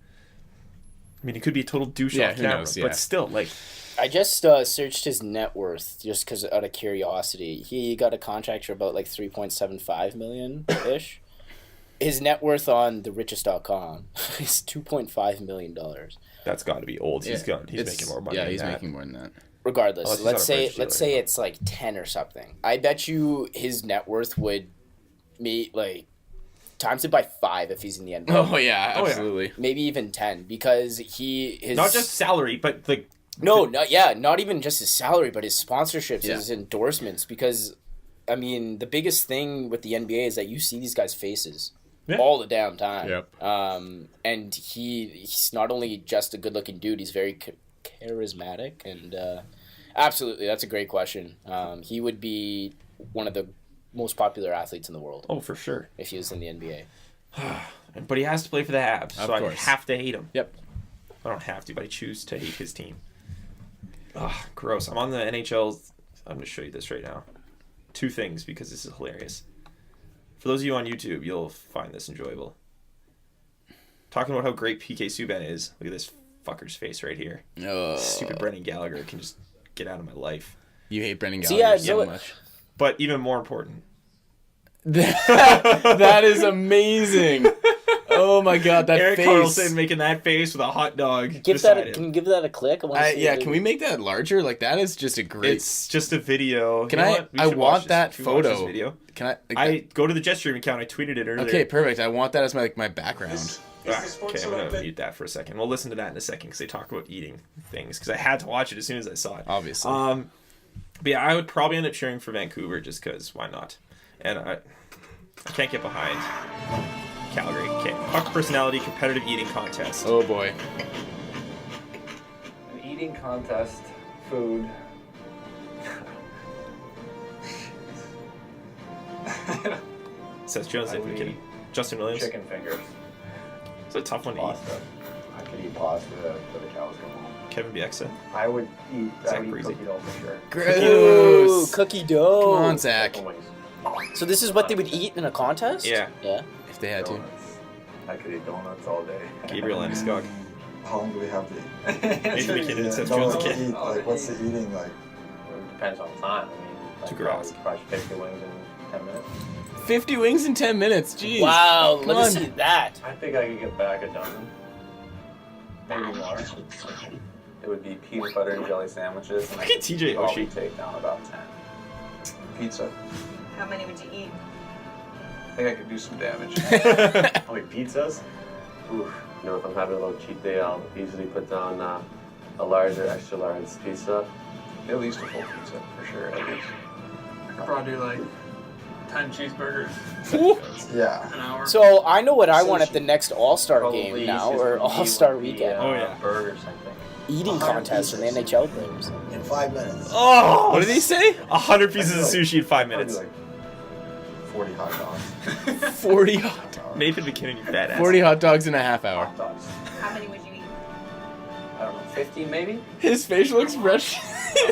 Speaker 1: I mean, he could be a total douche off camera, but still, like...
Speaker 3: I just searched his net worth just because out of curiosity. He got a contract for about like $3.75 million-ish. His net worth on therichest.com is $2.5 million.
Speaker 1: That's got to be old. He's making more money.
Speaker 2: Yeah, he's making more than that.
Speaker 3: Regardless, let's say it's like 10 or something. I bet you his net worth would meet like times it by 5 if he's in the NBA.
Speaker 2: Oh yeah, absolutely.
Speaker 3: Maybe even 10 because his
Speaker 1: not just salary, but like
Speaker 3: not even just his salary, but his sponsorships,
Speaker 2: Yeah.
Speaker 3: his endorsements. Because I mean, the biggest thing with the NBA is that you see these guys' faces all the damn time.
Speaker 2: Yep.
Speaker 3: And he's not only just a good-looking dude; he's very charismatic, and absolutely, that's a great question. He would be one of the most popular athletes in the world.
Speaker 1: Oh, for sure.
Speaker 3: If he was in the NBA.
Speaker 1: But he has to play for the Habs, so I
Speaker 2: course.
Speaker 1: have to hate him.
Speaker 2: Yep.
Speaker 1: I don't have to, but I choose to hate his team. Ugh, gross. I'm on the NHL. I'm going to show you this right now. 2 things, because this is hilarious. For those of you on YouTube, you'll find this enjoyable. Talking about how great PK Subban is. Look at this fucker's face right here. Stupid Brendan Gallagher can just get out of my life.
Speaker 2: You hate Brendan
Speaker 3: See,
Speaker 2: Gallagher
Speaker 3: yeah,
Speaker 2: so much.
Speaker 1: But even more important.
Speaker 2: That is amazing. Oh my god, that
Speaker 1: Eric
Speaker 2: face.
Speaker 1: Carlson making that face with a hot dog.
Speaker 3: Can
Speaker 1: beside
Speaker 3: you
Speaker 1: him.
Speaker 3: give that a click? I wanna see
Speaker 2: Yeah,
Speaker 3: it.
Speaker 2: can we make that larger? Like that is just a great.
Speaker 1: It's just a video.
Speaker 2: Can
Speaker 1: You know
Speaker 2: I?
Speaker 1: what? We
Speaker 2: I
Speaker 1: should watch
Speaker 2: want
Speaker 1: this.
Speaker 2: that
Speaker 1: Should we watch this
Speaker 2: photo.
Speaker 1: video.
Speaker 2: Can I?
Speaker 1: I go to the JetStream account. I tweeted it earlier.
Speaker 2: Okay, perfect. I want that as my background.
Speaker 1: Okay, I'm gonna mute that for a second. We'll listen to that in a second because they talk about eating things. Because I had to watch it as soon as I saw it.
Speaker 2: Obviously.
Speaker 1: But yeah, I would probably end up cheering for Vancouver just because why not? And I can't get behind Calgary. Okay, puck personality competitive eating contest.
Speaker 2: Oh boy.
Speaker 4: An eating contest, food.
Speaker 1: Says Jones
Speaker 4: I
Speaker 1: if
Speaker 4: would
Speaker 1: we can.
Speaker 4: eat
Speaker 1: Justin Williams.
Speaker 4: Chicken fingers.
Speaker 1: It's a tough one to eat.
Speaker 4: Pasta. I could eat pasta for the cows come home.
Speaker 1: Kevin Bieksa.
Speaker 4: I would eat
Speaker 1: Zach
Speaker 4: cookie
Speaker 1: Breezy.
Speaker 4: dough for sure.
Speaker 3: Ooh,
Speaker 2: Gross.
Speaker 3: cookie dough.
Speaker 2: Come on, Zach.
Speaker 4: Chicken wings.
Speaker 3: So this is what they would eat in a contest?
Speaker 1: Yeah.
Speaker 3: Yeah.
Speaker 2: If they had to.
Speaker 4: Donuts. I could eat donuts all day.
Speaker 1: Gabriel Landeskog.
Speaker 5: How long do we have to eat?
Speaker 1: Nathan McKinnon
Speaker 5: Yeah,
Speaker 1: says
Speaker 5: no,
Speaker 1: Jones
Speaker 5: like,
Speaker 1: again.
Speaker 5: eat, like, what's the eating like?
Speaker 4: It depends on time. I mean,
Speaker 1: It's a
Speaker 4: like,
Speaker 1: good ask.
Speaker 4: probably 50 wings in 10 minutes.
Speaker 2: 50 wings in 10 minutes. Jeez.
Speaker 3: Wow,
Speaker 2: Come
Speaker 3: let me
Speaker 2: on.
Speaker 3: see that.
Speaker 4: I think I could get back a dozen. Maybe more. It would be peanut butter and jelly sandwiches. And I
Speaker 1: Look at
Speaker 4: could
Speaker 1: TJ
Speaker 4: probably
Speaker 1: Oshie.
Speaker 4: take down about 10.
Speaker 5: Pizza.
Speaker 6: How many would you eat?
Speaker 4: I think I could do some damage.
Speaker 7: How many pizzas? Oof. You know, if I'm having a little cheat day, I'll easily put down a large or extra large pizza.
Speaker 4: At least a full pizza, for sure, at least.
Speaker 8: I could probably do like 10 cheeseburgers
Speaker 5: Yeah.
Speaker 8: an hour.
Speaker 3: So I know what I want at the next All-Star game
Speaker 4: Probably
Speaker 3: now,
Speaker 4: just
Speaker 3: or
Speaker 4: would be
Speaker 3: All-Star
Speaker 4: would be,
Speaker 3: weekend.
Speaker 1: Oh, yeah.
Speaker 4: Burgers, I think.
Speaker 3: Eating contest from the NHL players.
Speaker 5: In 5 minutes.
Speaker 1: Oh!
Speaker 2: What did he say?
Speaker 1: 100 pieces of sushi in 5
Speaker 5: Probably
Speaker 1: minutes.
Speaker 5: like 40 hot dogs.
Speaker 2: 40 hot,
Speaker 1: Nathan McKinnon, you badass.
Speaker 2: 40 hot dogs in a half hour.
Speaker 4: Hot dogs.
Speaker 6: How many would you eat?
Speaker 4: I don't know, 15 maybe?
Speaker 2: His facial expression.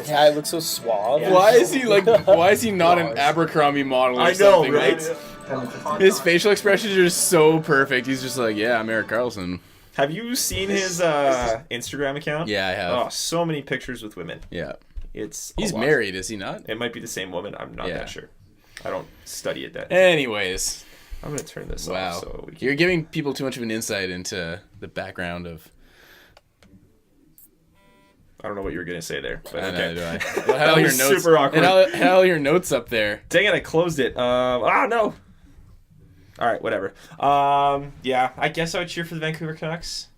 Speaker 3: Yeah, I look so suave.
Speaker 4: Yeah.
Speaker 2: Why is he like? Why is he not an Abercrombie model or
Speaker 1: I know,
Speaker 2: something?
Speaker 1: right?
Speaker 2: Like,
Speaker 5: 10 to 15.
Speaker 2: his facial expressions are just so perfect. He's just like, yeah, I'm Eric Carlson.
Speaker 1: Have you seen his Instagram account?
Speaker 2: Yeah, I have.
Speaker 1: Oh, so many pictures with women.
Speaker 2: Yeah.
Speaker 1: It's
Speaker 2: He's
Speaker 1: a lot.
Speaker 2: married, is he not?
Speaker 1: It might be the same woman. I'm not
Speaker 2: Yeah.
Speaker 1: that sure. I don't study it that.
Speaker 2: Anyways,
Speaker 1: I'm gonna turn this
Speaker 2: wow.
Speaker 1: off so we can.
Speaker 2: You're giving people too much of an insight into the background of.
Speaker 1: I don't know what you were gonna say there, but
Speaker 2: I know,
Speaker 1: okay.
Speaker 2: do I.
Speaker 1: That
Speaker 2: What hell are your
Speaker 1: was
Speaker 2: notes?
Speaker 1: super awkward.
Speaker 2: Hell are your notes up there?
Speaker 1: Dang it! I closed it. No. All right, whatever. Yeah, I guess I would cheer for the Vancouver Canucks.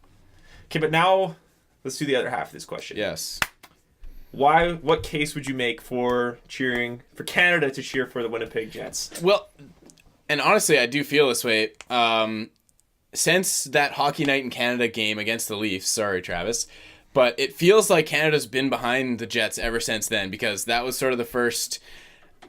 Speaker 1: Okay, but now let's do the other half of this question.
Speaker 2: Yes.
Speaker 1: Why? What case would you make for cheering for Canada to cheer for the Winnipeg Jets?
Speaker 2: Well, and honestly, I do feel this way. Since that Hockey Night in Canada game against the Leafs, sorry, Travis, but it feels like Canada's been behind the Jets ever since then, because that was sort of the first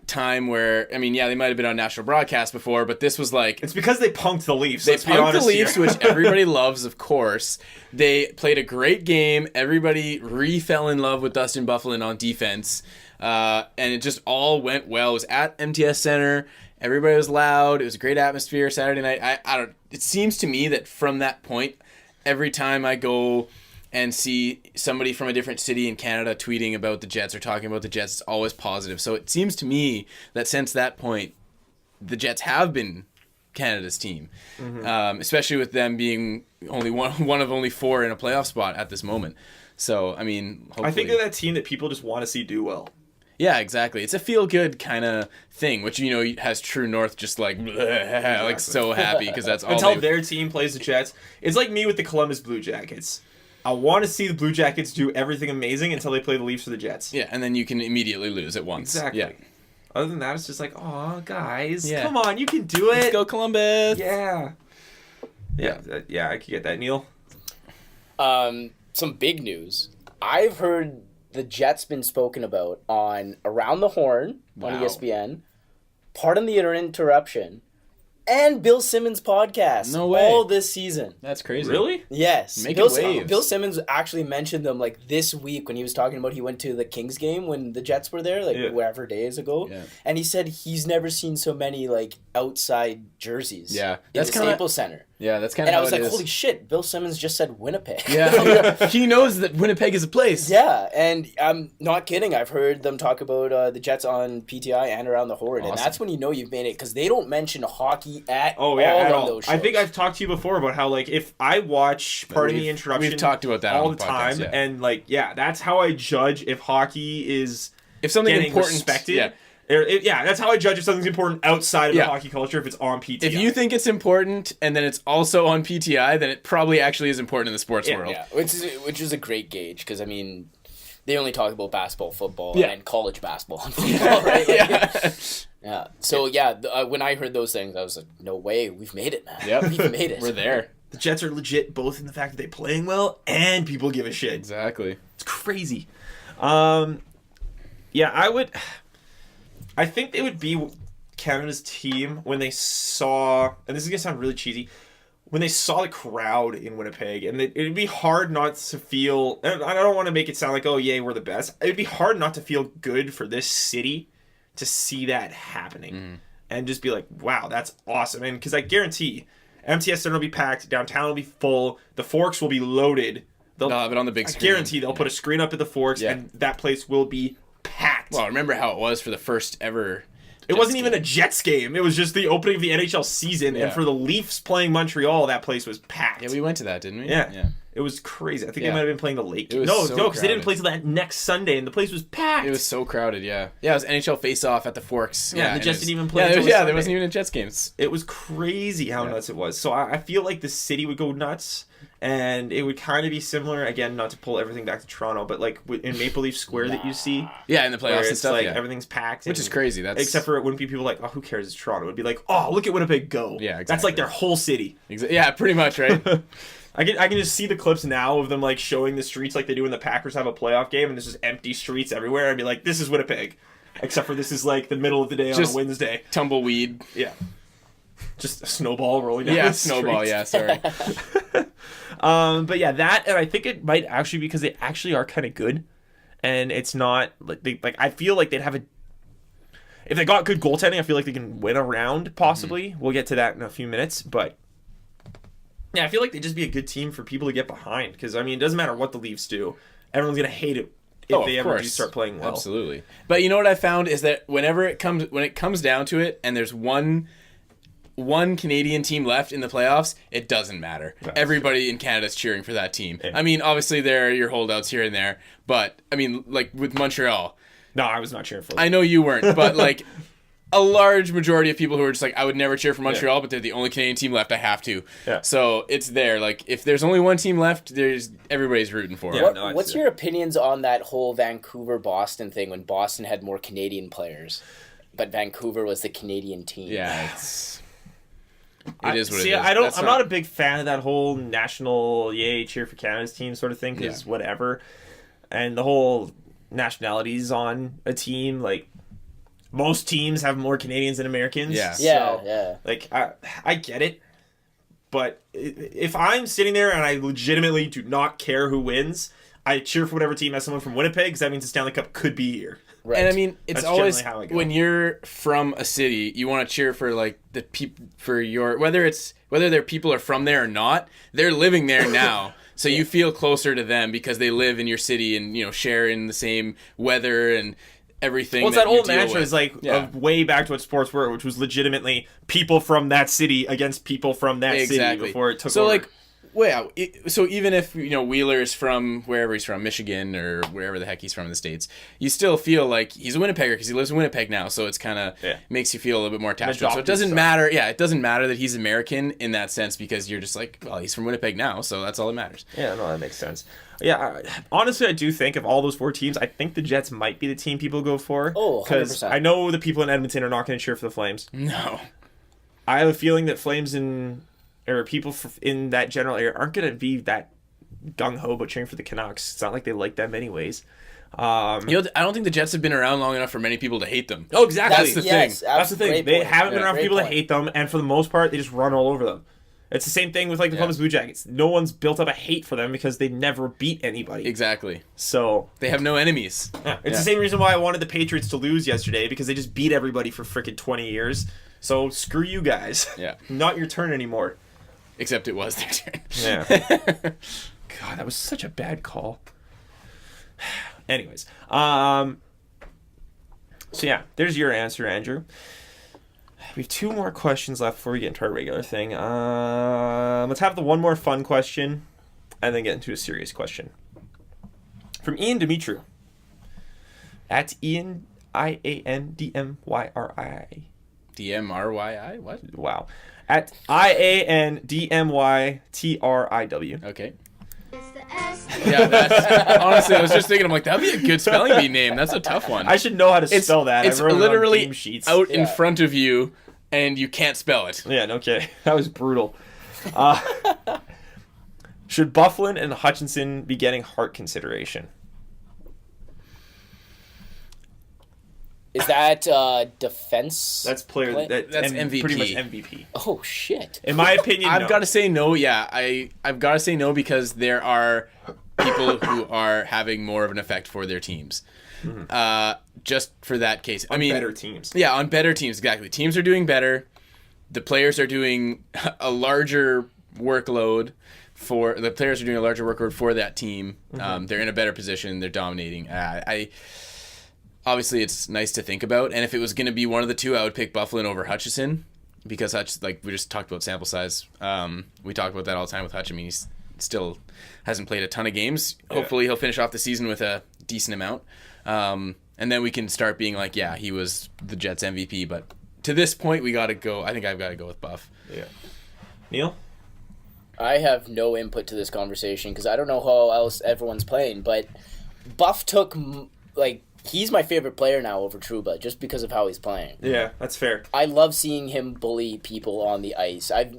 Speaker 2: time where, I mean, yeah, they might have been on national broadcast before, but this was like...
Speaker 1: It's because they punked the Leafs.
Speaker 2: They
Speaker 1: Let's be
Speaker 2: punked the
Speaker 1: honest
Speaker 2: Leafs,
Speaker 1: here.
Speaker 2: which everybody loves, of course. They played a great game. Everybody fell in love with Dustin Byfuglien on defense. And it just all went well. It was at MTS Center. Everybody was loud. It was a great atmosphere Saturday night. I don't... It seems to me that from that point, every time I go and see somebody from a different city in Canada tweeting about the Jets or talking about the Jets, it's always positive. So it seems to me that since that point, the Jets have been Canada's team, especially with them being only one of only 4 in a playoff spot at this moment. So, I mean, hopefully...
Speaker 1: I think they're that team that people just want to see do well.
Speaker 2: Yeah, exactly. It's a feel-good kind of thing, which, you know, has True North just like, bleh, like so happy because that's all
Speaker 1: Until their team plays the Jets. It's like me with the Columbus Blue Jackets. I want to see the Blue Jackets do everything amazing until they play the Leafs or the Jets.
Speaker 2: Yeah, and then you can immediately lose at once.
Speaker 1: Exactly.
Speaker 2: Yeah.
Speaker 1: Other than that, it's just like, oh, guys,
Speaker 2: Yeah.
Speaker 1: come on, you can do it.
Speaker 2: Let's go Columbus.
Speaker 1: Yeah. Yeah, I could get that, Neil.
Speaker 3: Some big news. I've heard the Jets been spoken about on Around the Horn on
Speaker 2: Wow.
Speaker 3: ESPN, Pardon the Interruption, and Bill Simmons' podcast.
Speaker 2: No way.
Speaker 3: All this season.
Speaker 2: That's crazy.
Speaker 1: Really?
Speaker 3: Yes.
Speaker 2: Making
Speaker 3: Bill,
Speaker 2: waves.
Speaker 3: Bill Simmons actually mentioned them like this week when he was talking about he went to the Kings game when the Jets were there, like whatever days ago.
Speaker 2: Yeah.
Speaker 3: And he said he's never seen so many like outside jerseys.
Speaker 2: Yeah.
Speaker 3: In
Speaker 2: That's
Speaker 3: the
Speaker 2: kinda-
Speaker 3: Staples Center.
Speaker 2: Yeah, that's kind of
Speaker 3: And
Speaker 2: how
Speaker 3: I was
Speaker 2: it
Speaker 3: like,
Speaker 2: is.
Speaker 3: holy shit, Bill Simmons just said Winnipeg.
Speaker 2: Yeah. He knows that Winnipeg is a place.
Speaker 3: Yeah, and I'm not kidding. I've heard them talk about the Jets on PTI and Around the Horn, and
Speaker 2: Awesome.
Speaker 3: that's when you know you've made it because they don't mention hockey at
Speaker 1: Oh, yeah,
Speaker 3: all
Speaker 1: at
Speaker 3: on
Speaker 1: all.
Speaker 3: those shows.
Speaker 1: I think I've talked to you before about how, like, if I watch Pardon the Interruption
Speaker 2: we've talked about that
Speaker 1: all
Speaker 2: on
Speaker 1: the
Speaker 2: the podcast,
Speaker 1: time,
Speaker 2: yeah.
Speaker 1: and, like, yeah, that's how I judge if hockey is
Speaker 2: If something
Speaker 1: getting
Speaker 2: important,
Speaker 1: respected.
Speaker 2: yeah.
Speaker 1: Yeah, that's how I judge if something's important outside of
Speaker 2: Yeah.
Speaker 1: the hockey culture, if it's on PTI.
Speaker 2: If you think it's important and then it's also on PTI, then it probably actually is important in the sports world.
Speaker 3: Yeah, which is a great gauge because I mean, they only talk about basketball, football,
Speaker 2: Yeah.
Speaker 3: and college basketball and football, right? Like,
Speaker 2: Yeah.
Speaker 3: yeah. So when I heard those things, I was like, no way, we've made it, man.
Speaker 2: Yep.
Speaker 3: We've made it.
Speaker 2: We're there.
Speaker 1: the Jets are legit both in the fact that they're playing well and people give a shit.
Speaker 2: Exactly.
Speaker 1: It's crazy. Yeah, I think they would be Canada's team when they saw, and this is going to sound really cheesy, when they saw the crowd in Winnipeg, and it'd be hard not to feel, and I don't want to make it sound like, oh, yay, we're the best. It'd be hard not to feel good for this city to see that happening and just be like, wow, that's awesome. And because I guarantee MTS Center will be packed, downtown will be full, the Forks will be loaded.
Speaker 2: They'll have it on the big
Speaker 1: I
Speaker 2: screen.
Speaker 1: guarantee they'll put a screen up at the Forks,
Speaker 2: Yeah.
Speaker 1: and that place will be packed.
Speaker 2: Well, remember how it was for the first ever.
Speaker 1: It wasn't even a Jets game. It was just the opening of the NHL season,
Speaker 2: Yeah.
Speaker 1: and for the Leafs playing Montreal, that place was packed.
Speaker 2: Yeah, we went to that, didn't we?
Speaker 1: Yeah. It was crazy. I think they
Speaker 2: Yeah.
Speaker 1: might have been playing the late
Speaker 2: It
Speaker 1: game.
Speaker 2: was
Speaker 1: No,
Speaker 2: so
Speaker 1: because they didn't
Speaker 2: crowded.
Speaker 1: play till that next Sunday, and the place was packed.
Speaker 2: It was so crowded, yeah. Yeah, it was NHL face-off at the Forks.
Speaker 1: Yeah, the
Speaker 2: and
Speaker 1: Jets
Speaker 2: it was-
Speaker 1: didn't even play
Speaker 2: Yeah,
Speaker 1: until
Speaker 2: there
Speaker 1: Sunday.
Speaker 2: wasn't even a Jets game.
Speaker 1: It was crazy how nuts it was. So I feel like the city would go nuts, and it would kind of be similar, again, not to pull everything back to Toronto, but like in Maple Leaf Square that you see,
Speaker 2: Yeah, in the
Speaker 1: where
Speaker 2: playoffs and
Speaker 1: it's
Speaker 2: stuff,
Speaker 1: like
Speaker 2: yeah.
Speaker 1: everything's packed.
Speaker 2: Which
Speaker 1: and-
Speaker 2: is crazy. That's
Speaker 1: Except for it wouldn't be people like, oh, who cares? It's Toronto. It would be like, oh, look at Winnipeg go.
Speaker 2: Yeah,
Speaker 1: That's
Speaker 2: exactly.
Speaker 1: like their whole city.
Speaker 2: Yeah, pretty much, right?
Speaker 1: I can just see the clips now of them like showing the streets like they do when the Packers have a playoff game, and there's just empty streets everywhere. I'd be like, this is Winnipeg, except for this is like the middle of the day on
Speaker 2: Just-
Speaker 1: a Wednesday.
Speaker 2: Tumbleweed.
Speaker 1: Yeah, just a snowball rolling down.
Speaker 2: Yeah,
Speaker 1: the
Speaker 2: snowball,
Speaker 1: street.
Speaker 2: yeah, sorry.
Speaker 1: But yeah, that, and I think it might actually be because they actually are kind of good, and it's not like I feel like they'd have a. If they got good goaltending, I feel like they can win a round, possibly. We'll get to that in a few minutes, but yeah, I feel like they'd just be a good team for people to get behind. Because, I mean, it doesn't matter what the Leafs do. Everyone's going to hate it if
Speaker 2: Oh,
Speaker 1: they
Speaker 2: of
Speaker 1: ever do
Speaker 2: course.
Speaker 1: start playing well.
Speaker 2: Absolutely. But you know what I found is that when it comes down to it, and there's one Canadian team left in the playoffs, it doesn't matter. Everybody in Canada's cheering for that team.
Speaker 1: Yeah.
Speaker 2: I mean, obviously there are your holdouts here and there, but I mean, like with Montreal,
Speaker 1: No, I was not cheering for them.
Speaker 2: I know you weren't, but like a large majority of people who are just like, I would never cheer for Montreal, but they're the only Canadian team left. I have to.
Speaker 1: Yeah.
Speaker 2: So it's there. Like if there's only one team left, everybody's rooting for it.
Speaker 1: Yeah. no, I
Speaker 3: What's
Speaker 1: see
Speaker 3: your opinions on that whole Vancouver-Boston thing when Boston had more Canadian players, but Vancouver was the Canadian team?
Speaker 2: Yeah, it is what
Speaker 1: See,
Speaker 2: it is.
Speaker 1: I'm not a big fan of that whole national, yay, cheer for Canada's team sort of thing, because whatever. And the whole nationalities on a team, like, most teams have more Canadians than Americans.
Speaker 2: Yeah.
Speaker 3: Yeah,
Speaker 1: So,
Speaker 3: yeah.
Speaker 1: like, I get it. But if I'm sitting there and I legitimately do not care who wins, I cheer for whatever team has someone from Winnipeg, because that means the Stanley Cup could be here.
Speaker 3: Right.
Speaker 2: And I mean, it's
Speaker 1: That's
Speaker 2: always
Speaker 1: generally how I go.
Speaker 2: when you're from a city, you want to cheer for like the people for your whether their people are from there or not, they're living there now. So you feel closer to them because they live in your city and share in the same weather and everything.
Speaker 1: Well, it's that
Speaker 2: you
Speaker 1: old
Speaker 2: deal
Speaker 1: mantra
Speaker 2: with.
Speaker 1: is like
Speaker 2: Yeah.
Speaker 1: way back to what sports were, which was legitimately people from that city against people from that city before it took
Speaker 2: so
Speaker 1: over.
Speaker 2: like Well, so even if Wheeler's from wherever he's from, Michigan or wherever the heck he's from in the States, you still feel like he's a Winnipegger because he lives in Winnipeg now. So it's kind of makes you feel a little bit more attached to him. So it doesn't matter. Yeah, it doesn't matter that he's American in that sense because you're just like, well, he's from Winnipeg now, so that's all that matters.
Speaker 1: Yeah, no, that makes sense. Yeah, honestly, I do think of all those 4 teams, I think the Jets might be the team people go for.
Speaker 3: Oh, 100%.
Speaker 1: Because I know the people in Edmonton are not going to cheer for the Flames.
Speaker 2: No.
Speaker 1: I have a feeling that Flames or people in that general area aren't going to be that gung-ho about cheering for the Canucks. It's not like they like them anyways.
Speaker 2: I don't think the Jets have been around long enough for many people to hate them.
Speaker 1: Oh, exactly.
Speaker 2: That's the thing.
Speaker 1: That's the thing. They haven't been around for people to hate them, and for the most part, they just run all over them. It's the same thing with like the Columbus Blue Jackets. No one's built up a hate for them because they never beat anybody.
Speaker 2: Exactly.
Speaker 1: So
Speaker 2: they have no enemies.
Speaker 1: Yeah. It's the same reason why I wanted the Patriots to lose yesterday, because they just beat everybody for frickin' 20 years. So screw you guys.
Speaker 2: Yeah.
Speaker 1: Not your turn anymore.
Speaker 2: Except it was their turn.
Speaker 1: Yeah. God, that was such a bad call. Anyways, so yeah, there's your answer, Andrew. We have 2 more questions left before we get into our regular thing. Let's have the one more fun question, and then get into a serious question. From Ian Dimitru. At Ian, IANDMYRI.
Speaker 2: DMRYI? What?
Speaker 1: Wow. At IANDMYTRIW.
Speaker 2: Okay. Yeah, that's honestly, I was just thinking, I'm like, that'd be a good spelling bee name. That's a tough one.
Speaker 1: I should know how to spell that.
Speaker 2: It's
Speaker 1: I wrote
Speaker 2: literally
Speaker 1: it on game sheets.
Speaker 2: out in front of you, and you can't spell it.
Speaker 1: Yeah, no kidding. That was brutal. Should Byfuglien and Hutchinson be getting Hart consideration?
Speaker 3: Is that defense?
Speaker 1: That's player.
Speaker 2: That's MVP.
Speaker 1: Pretty much MVP.
Speaker 3: Oh shit!
Speaker 1: In my opinion,
Speaker 2: I've got to say no. Yeah, I've got to say no because there are people who are having more of an effect for their teams. Mm-hmm. Just for that case,
Speaker 1: I mean, better teams.
Speaker 2: Yeah, on better teams, exactly. Teams are doing better. The players are doing a larger workload for that team. Mm-hmm. They're in a better position. They're dominating. Obviously, it's nice to think about, and if it was going to be one of the two, I would pick Byfuglien over Hutchison, because Hutch, like we just talked about sample size. We talk about that all the time with Hutch. I mean, he's still hasn't played a ton of games. Yeah. Hopefully, he'll finish off the season with a decent amount, and then we can start being like, yeah, he was the Jets MVP. But to this point, we got to go. I think I've got to go with Buff.
Speaker 1: Yeah. Neil?
Speaker 3: I have no input to this conversation because I don't know how else everyone's playing, but Buff took he's my favorite player now over Trouba just because of how he's playing.
Speaker 1: Yeah, that's fair.
Speaker 3: I love seeing him bully people on the ice. I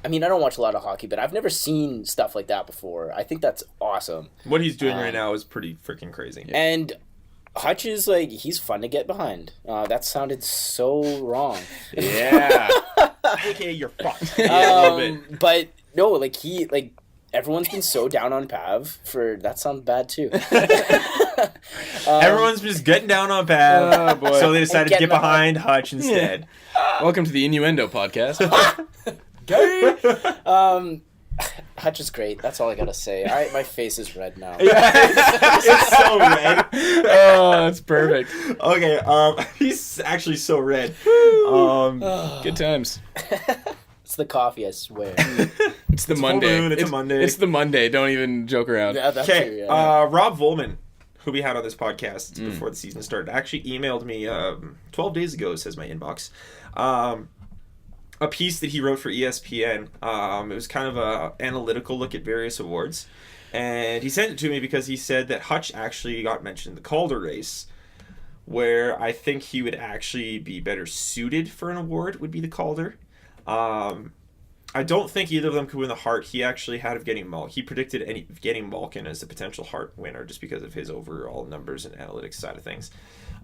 Speaker 3: mean, I don't watch a lot of hockey, but I've never seen stuff like that before. I think that's awesome.
Speaker 1: What he's doing right now is pretty freaking crazy.
Speaker 3: And Hutch is he's fun to get behind. That sounded so wrong.
Speaker 2: Yeah.
Speaker 1: AKA you're fucked. Yeah, a little bit.
Speaker 3: But no, everyone's been so down on Pav for that sounds bad too.
Speaker 1: Everyone's just getting down on Pav, so they decided to get behind Hutch instead.
Speaker 2: Yeah. Welcome to the Innuendo podcast.
Speaker 3: Hutch is great. That's all I gotta say. All right, my face is red now.
Speaker 1: It's so red.
Speaker 2: Oh, that's perfect.
Speaker 1: Okay, he's actually so red.
Speaker 2: Good times.
Speaker 3: It's the coffee, I swear.
Speaker 2: It's the Monday.
Speaker 1: It's a Monday.
Speaker 2: It's the Monday. Don't even joke around.
Speaker 3: Yeah, that's
Speaker 1: okay.
Speaker 3: true, yeah.
Speaker 1: Rob Volman, who we had on this podcast before the season started, actually emailed me 12 days ago, says my inbox, a piece that he wrote for ESPN. It was kind of a analytical look at various awards. And he sent it to me because he said that Hutch actually got mentioned in the Calder race, where I think he would actually be better suited for an award would be the Calder. I don't think either of them could win the Hart. He actually had of getting Malkin. He predicted getting Malkin as the potential Hart winner just because of his overall numbers and analytics side of things.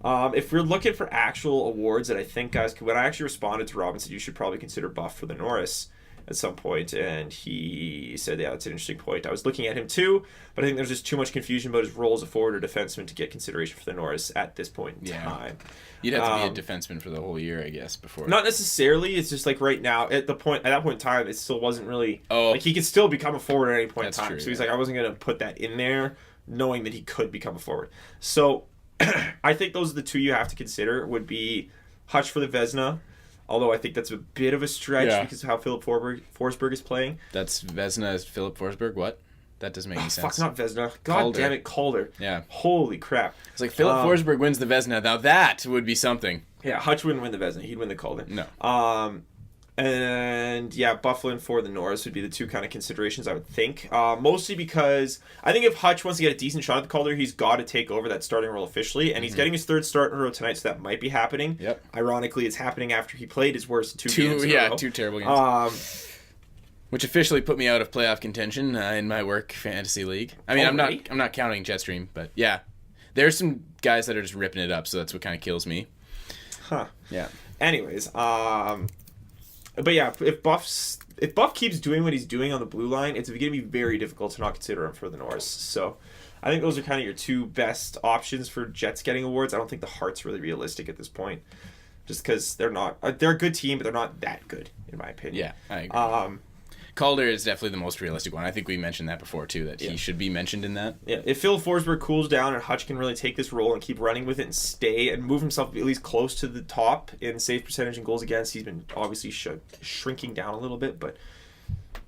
Speaker 1: If we're looking for actual awards that I think guys could, when I actually responded to Rob and said you should probably consider Buff for the Norris at some point, and he said, yeah, that's an interesting point. I was looking at him too, but I think there's just too much confusion about his role as a forward or defenseman to get consideration for the Norris at this point in time.
Speaker 2: You'd have to be a defenseman for the whole year, I guess, before.
Speaker 1: Not necessarily. It's just like right now, at that point in time, it still wasn't really he could still become a forward at any point in time.
Speaker 2: True,
Speaker 1: so he's like, I wasn't gonna put that in there, knowing that he could become a forward. So I think those are the two you have to consider. Would be Hutch for the Vezina, Although I think that's a bit of a stretch
Speaker 2: Yeah.
Speaker 1: because of how Philip Forsberg is playing.
Speaker 2: That's Vezina, Philip Forsberg. What? That doesn't make any sense.
Speaker 1: Fuck, not Vezina. God
Speaker 2: Calder.
Speaker 1: damn it, Calder.
Speaker 2: Yeah.
Speaker 1: Holy crap.
Speaker 2: It's like Philip Forsberg wins the Vezina. Now that would be something.
Speaker 1: Yeah, Hutch wouldn't win the Vezina. He'd win the Calder.
Speaker 2: No.
Speaker 1: And yeah, Bufflin for the Norris would be the two kind of considerations I would think. Mostly because I think if Hutch wants to get a decent shot at the Calder, he's got to take over that starting role officially, and he's getting his third start in a row tonight, so that might be happening.
Speaker 2: Yep.
Speaker 1: Ironically, it's happening after he played his worst two games in a row.
Speaker 2: Two terrible games. Which officially put me out of playoff contention in my work fantasy league. I mean,
Speaker 1: Already?
Speaker 2: I'm not counting JetStream, but yeah, there's some guys that are just ripping it up, so that's what kind of kills me.
Speaker 1: Huh.
Speaker 2: Yeah.
Speaker 1: Anyways, but yeah, if Buff keeps doing what he's doing on the blue line, it's going to be very difficult to not consider him for the Norris. So I think those are kind of your two best options for Jets getting awards. I don't think the Heart's really realistic at this point, just because they're a good team, but they're not that good in my opinion.
Speaker 2: Yeah, I agree. Calder is definitely the most realistic one. I think we mentioned that before too, that he should be mentioned in that.
Speaker 1: Yeah, if Phil Forsberg cools down and Hutch can really take this role and keep running with it and stay and move himself at least close to the top in save percentage and goals against, he's been obviously shrinking down a little bit, but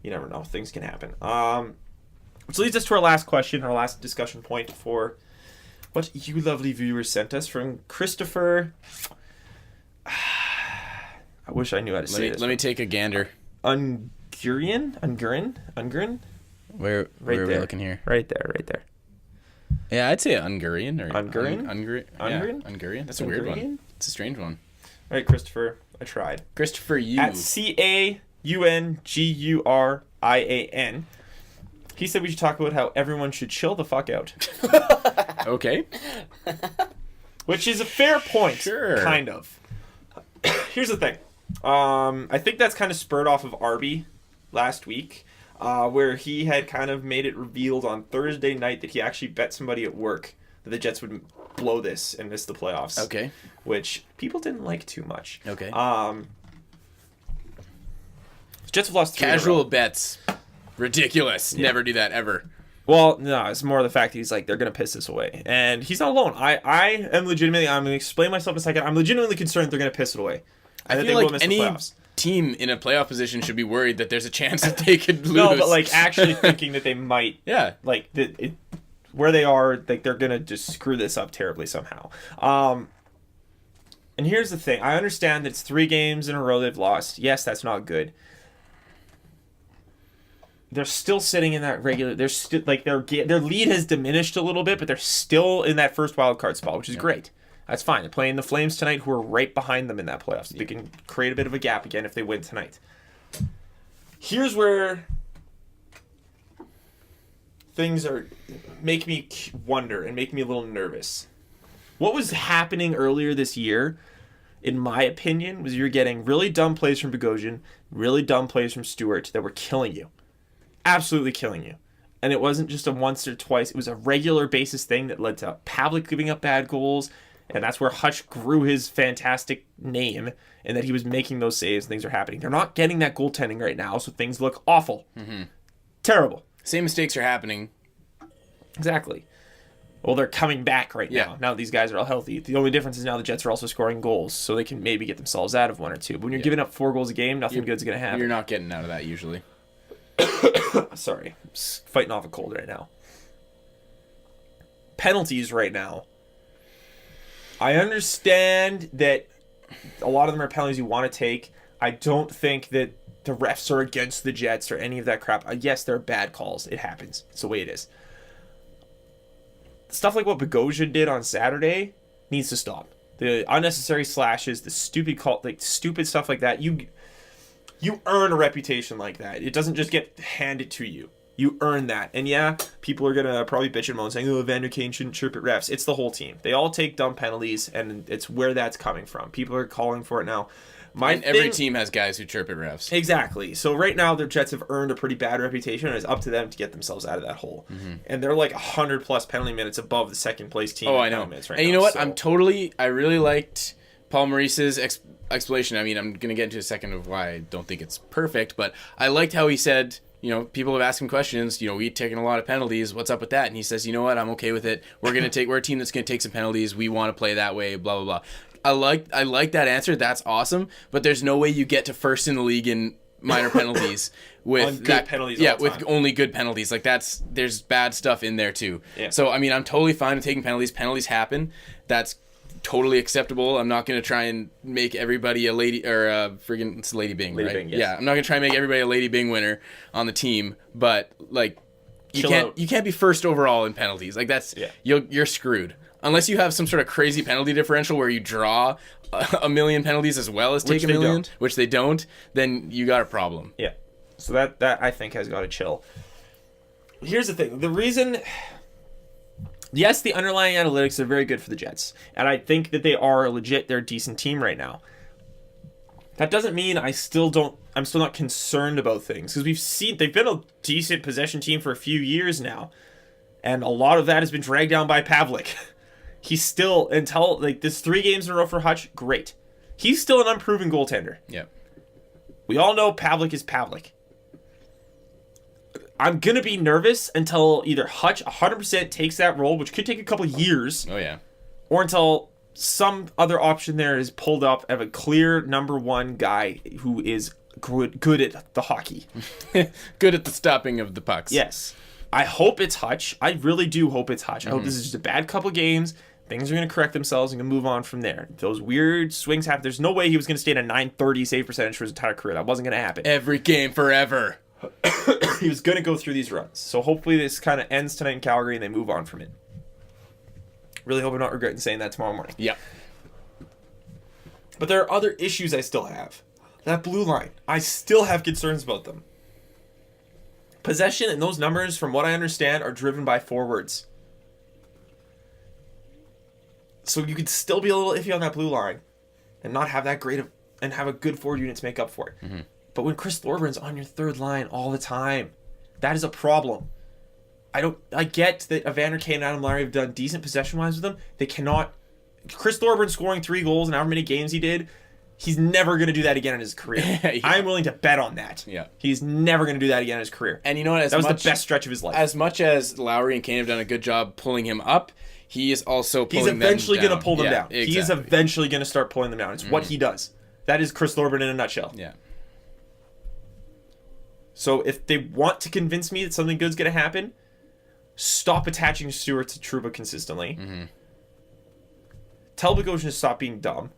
Speaker 1: you never know. Things can happen. Which leads us to our last question, our last discussion point for what you lovely viewers sent us from Christopher. I wish I knew how to say this.
Speaker 2: Let me take a gander.
Speaker 1: Ungurian?
Speaker 2: Where are we looking here?
Speaker 1: Right there.
Speaker 2: Yeah, I'd say Ungarian or
Speaker 1: Ungarian?
Speaker 2: Ungarian.
Speaker 1: Ungarian?
Speaker 2: Yeah, Ungarian. That's a weird
Speaker 1: Ungarian?
Speaker 2: one. It's a strange one.
Speaker 1: All right, Christopher. I tried.
Speaker 2: Christopher Yu.
Speaker 1: At CAUNGURIAN. He said we should talk about how everyone should chill the fuck out.
Speaker 2: Okay.
Speaker 1: Which is a fair point.
Speaker 2: Sure.
Speaker 1: Kind of. Here's the thing. I think that's kind of spurred off of Arby last week, where he had kind of made it revealed on Thursday night that he actually bet somebody at work that the Jets would blow this and miss the playoffs.
Speaker 2: Okay.
Speaker 1: Which people didn't like too much.
Speaker 2: Okay.
Speaker 1: The Jets have lost 3 in a row.
Speaker 2: Casual bets. Ridiculous.
Speaker 1: Yeah.
Speaker 2: Never do that ever.
Speaker 1: Well, no, it's more the fact that he's like, they're going to piss this away. And he's not alone. I am legitimately, I'm going to explain myself in a second, I'm legitimately concerned they're going to piss it away.
Speaker 2: I
Speaker 1: that
Speaker 2: feel
Speaker 1: they will
Speaker 2: like
Speaker 1: miss
Speaker 2: any
Speaker 1: the playoffs.
Speaker 2: team in a playoff position should be worried that there's a chance that they could lose.
Speaker 1: No, but like actually thinking that they might,
Speaker 2: yeah.
Speaker 1: like, where they are, like they're going to just screw this up terribly somehow. And here's the thing. I understand that it's 3 games in a row they've lost. Yes, that's not good. They're still sitting in that regular. They're still like their lead has diminished a little bit, but they're still in that first wild card spot, which is great. That's fine. They're playing the Flames tonight, who are right behind them in that playoffs. So they can create a bit of a gap again if they win tonight. Here's where things make me wonder and make me a little nervous. What was happening earlier this year, in my opinion, was you're getting really dumb plays from Bogosian, really dumb plays from Stewart that were killing you. Absolutely killing you. And it wasn't just a once or twice. It was a regular basis thing that led to Pavlik giving up bad goals. And that's where Hutch grew his fantastic name, and that he was making those saves and things are happening. They're not getting that goaltending right now, so things look awful. Mm-hmm. Terrible.
Speaker 2: Same mistakes are happening.
Speaker 1: Exactly. Well, they're coming back right now. Now these guys are all healthy. The only difference is now the Jets are also scoring goals, so they can maybe get themselves out of 1 or 2. But when you're giving up 4 goals a game, nothing good's going to happen.
Speaker 2: You're not getting out of that usually.
Speaker 1: Sorry. I'm fighting off a cold right now. Penalties right now. I understand that a lot of them are penalties you want to take. I don't think that the refs are against the Jets or any of that crap. Yes, they're bad calls. It happens. It's the way it is. Stuff like what Bogosian did on Saturday needs to stop. The unnecessary slashes, the stupid call, like stupid stuff like that. You earn a reputation like that. It doesn't just get handed to you. You earn that. And yeah, people are going to probably bitch and moan saying, oh, Vander Kane shouldn't chirp at refs. It's the whole team. They all take dumb penalties, and it's where that's coming from. People are calling for it now.
Speaker 2: Every team has guys who chirp at refs.
Speaker 1: Exactly. So right now, the Jets have earned a pretty bad reputation, and it's up to them to get themselves out of that hole. Mm-hmm. And they're like 100-plus penalty minutes above the second-place team.
Speaker 2: Oh, I know.
Speaker 1: Right
Speaker 2: and you know what? I really liked Paul Maurice's explanation. I mean, I'm going to get into a second of why I don't think it's perfect, but I liked how he said, people have asked him questions, we've taken a lot of penalties, what's up with that? And he says, you know what, I'm okay with it. We're a team that's going to take some penalties. We want to play that way, blah, blah, blah. I like that answer. That's awesome. But there's no way you get to first in the league in minor penalties with
Speaker 1: On good penalties all the
Speaker 2: with
Speaker 1: time.
Speaker 2: only good penalties. Like there's bad stuff in there too.
Speaker 1: Yeah.
Speaker 2: So I mean, I'm totally fine with taking penalties. Penalties happen. That's totally acceptable. I'm not going to try and make everybody a lady or friggin' it's Lady Bing,
Speaker 1: Lady
Speaker 2: right?
Speaker 1: Bing, yes.
Speaker 2: Yeah, I'm not going to try and make everybody a Lady Bing winner on the team, but like
Speaker 1: Chill out.
Speaker 2: you can't be first overall in penalties. Like that's you're screwed. Unless you have some sort of crazy penalty differential where you draw a million penalties as well as take a million, which they don't, then you got a problem.
Speaker 1: Yeah. So that I think has got to chill. Here's the thing. The reason... Yes, the underlying analytics are very good for the Jets. And I think that they are legit. They're a decent team right now. That doesn't mean I'm still not concerned about things. Because we've seen... They've been a decent possession team for a few years now. And a lot of that has been dragged down by Pavlik. He's still, until, like, this 3 games in a row for Hutch, great. He's still an unproven goaltender.
Speaker 2: Yeah.
Speaker 1: We all know Pavlik is Pavlik. I'm going to be nervous until either Hutch 100% takes that role, which could take a couple years,
Speaker 2: Oh yeah.
Speaker 1: or until some other option there is pulled up of a clear number 1 guy who is good at the hockey.
Speaker 2: Good at the stopping of the pucks.
Speaker 1: Yes. I hope it's Hutch. I really do hope it's Hutch. I hope this is just a bad couple games. Things are going to correct themselves and going to move on from there. Those weird swings happen. There's no way he was going to stay at a .930 save percentage for his entire career. That wasn't going to happen.
Speaker 2: Every game forever.
Speaker 1: He was going to go through these runs. So hopefully this kind of ends tonight in Calgary and they move on from it. Really hope I'm not regretting saying that tomorrow morning.
Speaker 2: Yep.
Speaker 1: But there are other issues I still have. That blue line. I still have concerns about them. Possession and those numbers, from what I understand, are driven by forwards. So you could still be a little iffy on that blue line and not have that great of, and have a good forward unit to make up for it. Mm-hmm. But when Chris Thorburn's on your third line all the time, that is a problem. I get that Evander Kane and Adam Lowry have done decent possession-wise with them. They cannot... Chris Thorburn scoring 3 goals in however many games he did, he's never going to do that again in his career.
Speaker 2: Yeah.
Speaker 1: I'm willing to bet on that.
Speaker 2: Yeah.
Speaker 1: He's never going to do that again in his career.
Speaker 2: And you know what?
Speaker 1: That was the best stretch of his life.
Speaker 2: As much as Lowry and Kane have done a good job pulling him up, he is also pulling them down.
Speaker 1: He's eventually going to pull them down.
Speaker 2: Exactly.
Speaker 1: He is eventually going to start pulling them down. It's what he does. That is Chris Thorburn in a nutshell.
Speaker 2: Yeah.
Speaker 1: So if they want to convince me that something good's going to happen, stop attaching Stewart to Trouba consistently. Mm-hmm. Tell Bogosian to stop being dumb.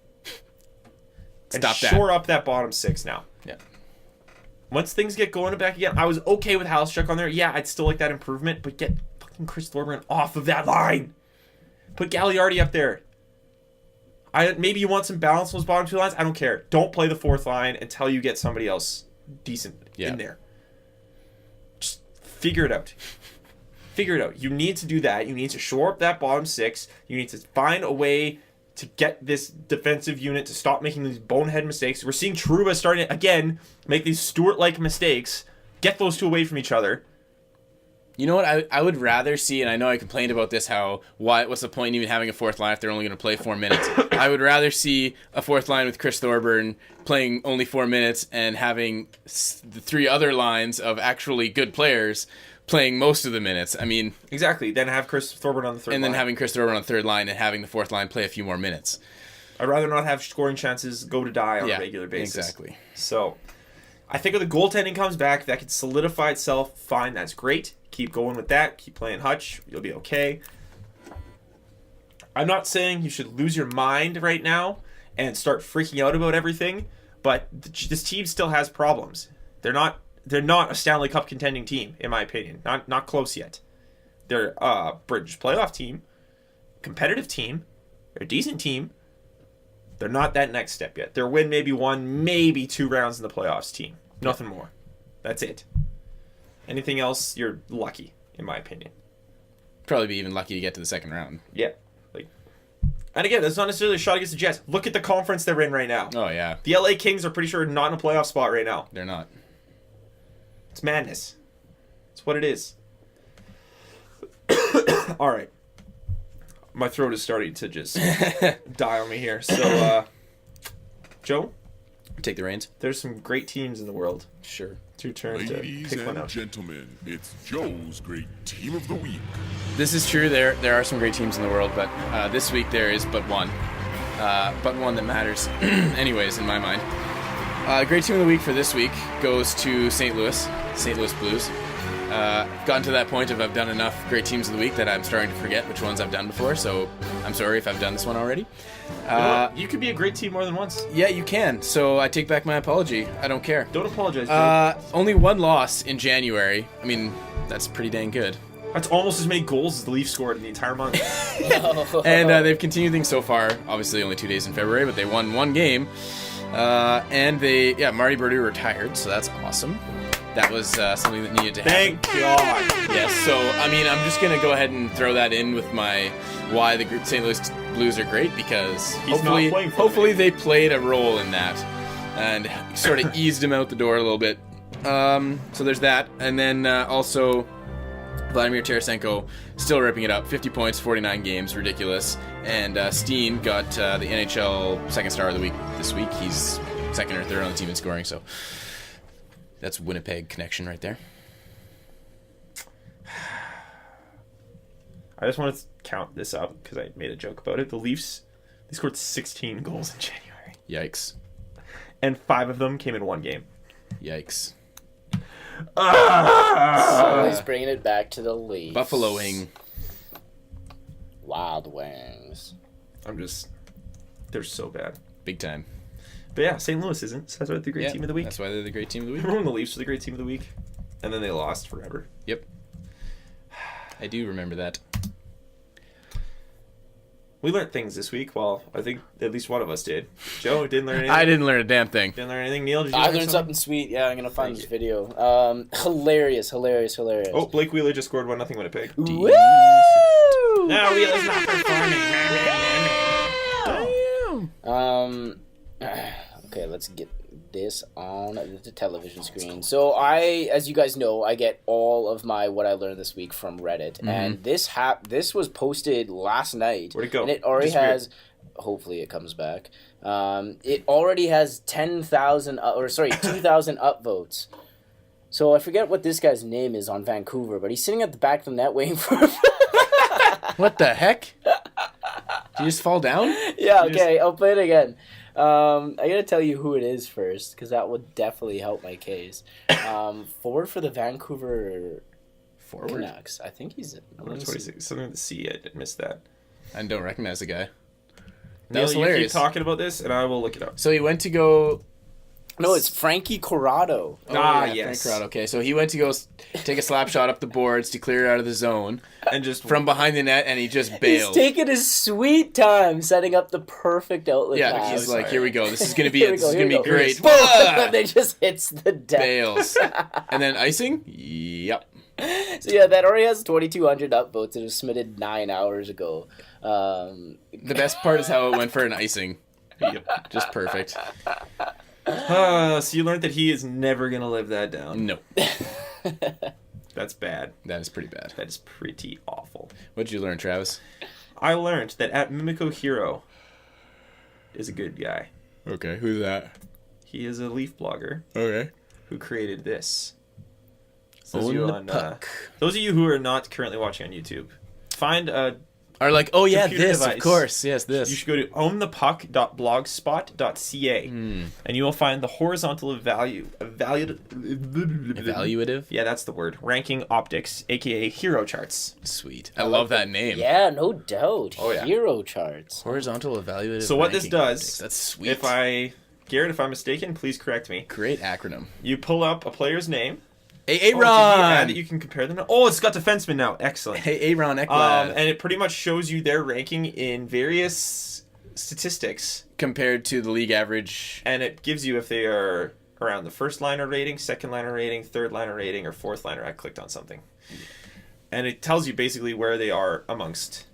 Speaker 1: And shore up that bottom 6 now.
Speaker 2: Yeah.
Speaker 1: Once things get going back again, I was okay with Halstead on there. Yeah, I'd still like that improvement, but get fucking Chris Thorburn off of that line. Put Gagliardi up there. Maybe you want some balance on those bottom 2 lines. I don't care. Don't play the 4th line until you get somebody else decent in there. Just figure it out. Figure it out. You need to do that. You need to shore up that bottom 6. You need to find a way to get this defensive unit to stop making these bonehead mistakes. We're seeing Trouba starting to, again, make these Stewart-like mistakes. Get those 2 away from each other.
Speaker 2: You know what I would rather see, and I know I complained about this, what's the point in even having a 4th line if they're only going to play 4 minutes? I would rather see a 4th line with Chris Thorburn playing only 4 minutes and having the 3 other lines of actually good players playing most of the minutes. I mean...
Speaker 1: Exactly. Then have Chris Thorburn on the 3rd line.
Speaker 2: And then having Chris Thorburn on the 3rd line and having the 4th line play a few more minutes.
Speaker 1: I'd rather not have scoring chances go to die on a regular basis.
Speaker 2: Exactly.
Speaker 1: So, I think when the goaltending comes back, that could solidify itself. Fine, that's great. Keep going with that. Keep playing Hutch. You'll be okay. I'm not saying you should lose your mind right now and start freaking out about everything, but this team still has problems. They're not a Stanley Cup contending team, in my opinion. Not close yet. They're a bridge playoff team, competitive team, they're a decent team. They're not that next step yet. They're win maybe 1, maybe 2 rounds in the playoffs team. Nothing more. That's it. Anything else, you're lucky, in my opinion.
Speaker 2: Probably be even lucky to get to the 2nd round.
Speaker 1: Yeah. And again, that's not necessarily a shot against the Jets. Look at the conference they're in right now.
Speaker 2: Oh, yeah.
Speaker 1: The LA Kings are pretty sure not in a playoff spot right now.
Speaker 2: They're not.
Speaker 1: It's madness. It's what it is. All right. My throat is starting to just die on me here. So, Joe?
Speaker 2: Take the reins.
Speaker 1: There's some great teams in the world.
Speaker 2: Sure.
Speaker 1: It's your turn to
Speaker 9: Ladies
Speaker 1: pick one
Speaker 9: and
Speaker 1: out.
Speaker 9: gentlemen, it's Joe's great team of the week.
Speaker 2: This is true. There are some great teams in the world, but this week there is but one. but one that matters anyways in my mind. Great team of the week for this week goes to St. Louis Blues. Gotten to that point of I've done enough great teams of the week that I'm starting to forget which ones I've done before, so I'm sorry if I've done this one already.
Speaker 1: You could be a great team more than once.
Speaker 2: Yeah, you can, so I take back my apology. I don't care.
Speaker 1: Don't apologize, Jake.
Speaker 2: Only one loss in January. I mean, that's pretty dang good.
Speaker 1: That's almost as many goals as the Leafs scored in the entire month.
Speaker 2: And they've continued things so far. Obviously, only 2 days in February, but they won one game. And Marty Brodeur retired, so that's awesome. That was something that needed to happen.
Speaker 1: Thank God.
Speaker 2: Yes, so, I mean, I'm just going to go ahead and throw that in with my why the St. Louis Blues are great, because hopefully they played a role in that and sort of eased him out the door a little bit. So there's that. And then also Vladimir Tarasenko still ripping it up. 50 points, 49 games, ridiculous. And Steen got the NHL second star of the week this week. He's second or third on the team in scoring, so that's Winnipeg connection right there.
Speaker 1: I just want to count this up because I made a joke about it. The Leafs, they scored 16 goals in January.
Speaker 2: Yikes.
Speaker 1: And 5 of them came in one game.
Speaker 2: Yikes.
Speaker 3: Always bringing it back to the Leafs.
Speaker 2: Buffaloing.
Speaker 3: Wild Wings.
Speaker 1: They're so bad.
Speaker 2: Big time.
Speaker 1: But yeah, St. Louis isn't. So that's why they're the great team of the week.
Speaker 2: That's why they're the great team of the week.
Speaker 1: Remember when the Leafs were the great team of the week? And then they lost forever.
Speaker 2: Yep. I do remember that.
Speaker 1: We learned things this week. Well, I think at least one of us did. Joe didn't learn anything.
Speaker 2: I didn't learn a damn thing.
Speaker 1: Didn't learn anything. Neil, did you
Speaker 3: I
Speaker 1: learn
Speaker 3: learned something sweet. Yeah, I'm going to find this video. Hilarious.
Speaker 1: Oh, Blake Wheeler just scored 1-0 Winnipeg.
Speaker 3: Woo!
Speaker 1: No, Wheeler's not performing.
Speaker 3: Okay, let's get this on the television screen. So as you guys know, I get all of my what I learned this week from Reddit, and this was posted last night.
Speaker 1: Where'd it go?
Speaker 3: And it already has. Hopefully, it comes back. It already has 2,000 upvotes. So I forget what this guy's name is on Vancouver, but he's sitting at the back of the net waiting for.
Speaker 2: What the heck? Did you just fall down?
Speaker 3: Yeah. Okay, I'll play it again. I gotta tell you who it is first, because that would definitely help my case. Forward for the Vancouver Canucks. I think he's
Speaker 1: Number 26. Something with the C. I missed that.
Speaker 2: I don't recognize the guy. That
Speaker 1: Neil,
Speaker 2: was
Speaker 1: you keep
Speaker 2: hilarious.
Speaker 1: talking about this, and I will look it up.
Speaker 2: So he went to go.
Speaker 3: No, it's Frankie Corrado.
Speaker 1: Yes.
Speaker 2: Frank Corrado. Okay, so he went to go take a slap shot up the boards to clear it out of the zone,
Speaker 1: And just
Speaker 2: from behind the net, and he just
Speaker 3: He's
Speaker 2: bailed.
Speaker 3: taking his sweet time setting up the perfect outlet
Speaker 2: Yeah,
Speaker 3: pass.
Speaker 2: he's like, here we go. This is gonna be
Speaker 3: Here
Speaker 2: it.
Speaker 3: we
Speaker 2: This
Speaker 3: go,
Speaker 2: is
Speaker 3: here
Speaker 2: gonna
Speaker 3: we
Speaker 2: be
Speaker 3: go.
Speaker 2: great.
Speaker 3: Boom!
Speaker 2: Ah!
Speaker 3: And then just hits the deck.
Speaker 2: Bails. And then icing? Yep.
Speaker 3: So yeah, that already has 2,200 upvotes. It was submitted 9 hours ago.
Speaker 2: The best part is how it went for an icing. Yep. Just perfect.
Speaker 1: so you learned that he is never going to live that down.
Speaker 2: No.
Speaker 1: That's bad.
Speaker 2: That is pretty bad.
Speaker 1: That is pretty awful.
Speaker 2: What did you learn, Travis?
Speaker 1: I learned that at Mimico Hero is a good guy.
Speaker 2: Okay, who's that?
Speaker 1: He is a Leaf blogger
Speaker 2: Okay.
Speaker 1: who created this.
Speaker 2: Own the puck.
Speaker 1: Those of you who are not currently watching on YouTube, find a
Speaker 2: Are like, oh yeah,
Speaker 1: computer
Speaker 2: this,
Speaker 1: device.
Speaker 2: of course. Yes, this.
Speaker 1: You should go to ownthepuck.blogspot.ca and you will find the horizontal
Speaker 2: Evaluative?
Speaker 1: Yeah, that's the word. Ranking optics, aka hero charts.
Speaker 2: Sweet. I love that name.
Speaker 3: Yeah, no doubt.
Speaker 1: Oh, yeah.
Speaker 3: Hero charts.
Speaker 2: Horizontal evaluative.
Speaker 1: So what this
Speaker 2: ranking
Speaker 1: does,
Speaker 2: optics. That's sweet.
Speaker 1: Garrett, if I'm mistaken, please correct me.
Speaker 2: Great acronym.
Speaker 1: You pull up a player's name.
Speaker 2: Hey,
Speaker 1: Did you
Speaker 2: Aaron!
Speaker 1: add that you can compare them? Oh, it's got defenseman now. Excellent.
Speaker 2: Hey, Aaron Ekblad.
Speaker 1: And it pretty much shows you their ranking in various statistics.
Speaker 2: Compared to the league average.
Speaker 1: And it gives you if they are around the first liner rating, second liner rating, third liner rating, or fourth liner. I clicked on something. And it tells you basically where they are amongst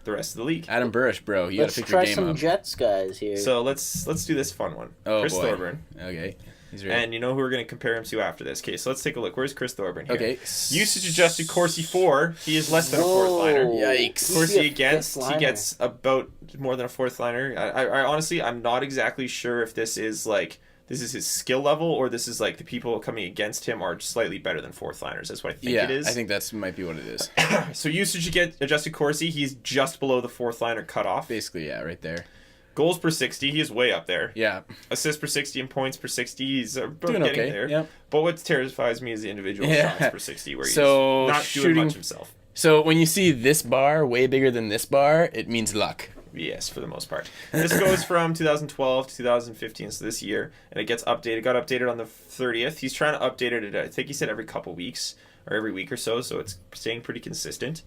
Speaker 1: the rest of the league.
Speaker 2: Adam Burrish, bro. You
Speaker 3: Let's
Speaker 2: gotta pick your
Speaker 3: try
Speaker 2: game
Speaker 3: some
Speaker 2: up.
Speaker 3: Jets guys here.
Speaker 1: So let's do this fun one.
Speaker 2: Oh,
Speaker 1: Chris
Speaker 2: boy.
Speaker 1: Thorburn.
Speaker 2: Okay. He's ready.
Speaker 1: And you know who we're going to compare him to after this. Okay, so let's take a look. Where's Chris Thorburn here?
Speaker 2: Okay.
Speaker 1: Usage adjusted Corsi 4. He is less than a fourth liner.
Speaker 2: Yikes.
Speaker 1: Corsi
Speaker 3: He
Speaker 1: against,
Speaker 3: gets
Speaker 1: he gets about more than a fourth liner. I honestly, I'm not exactly sure if this is like this is his skill level, or this is like the people coming against him are slightly better than fourth liners. That's what I think it is.
Speaker 2: I think that's might be what it is.
Speaker 1: So usage to get adjusted Corsi, he's just below the fourth liner cutoff.
Speaker 2: Basically, yeah, right there.
Speaker 1: Goals per 60, he is way up there.
Speaker 2: Yeah.
Speaker 1: Assists per 60 and points per 60, he's both
Speaker 2: Doing
Speaker 1: getting
Speaker 2: okay,
Speaker 1: there.
Speaker 2: yep.
Speaker 1: But what terrifies me is the individual
Speaker 2: Yeah.
Speaker 1: shots per 60, where he's
Speaker 2: So,
Speaker 1: not doing much himself.
Speaker 2: So when you see this bar way bigger than this bar, it means luck.
Speaker 1: Yes, for the most part. This goes from 2012 to 2015, so this year, and it gets updated. Got updated on the 30th. He's trying to update it, I think he said every couple weeks, or every week or so it's staying pretty consistent.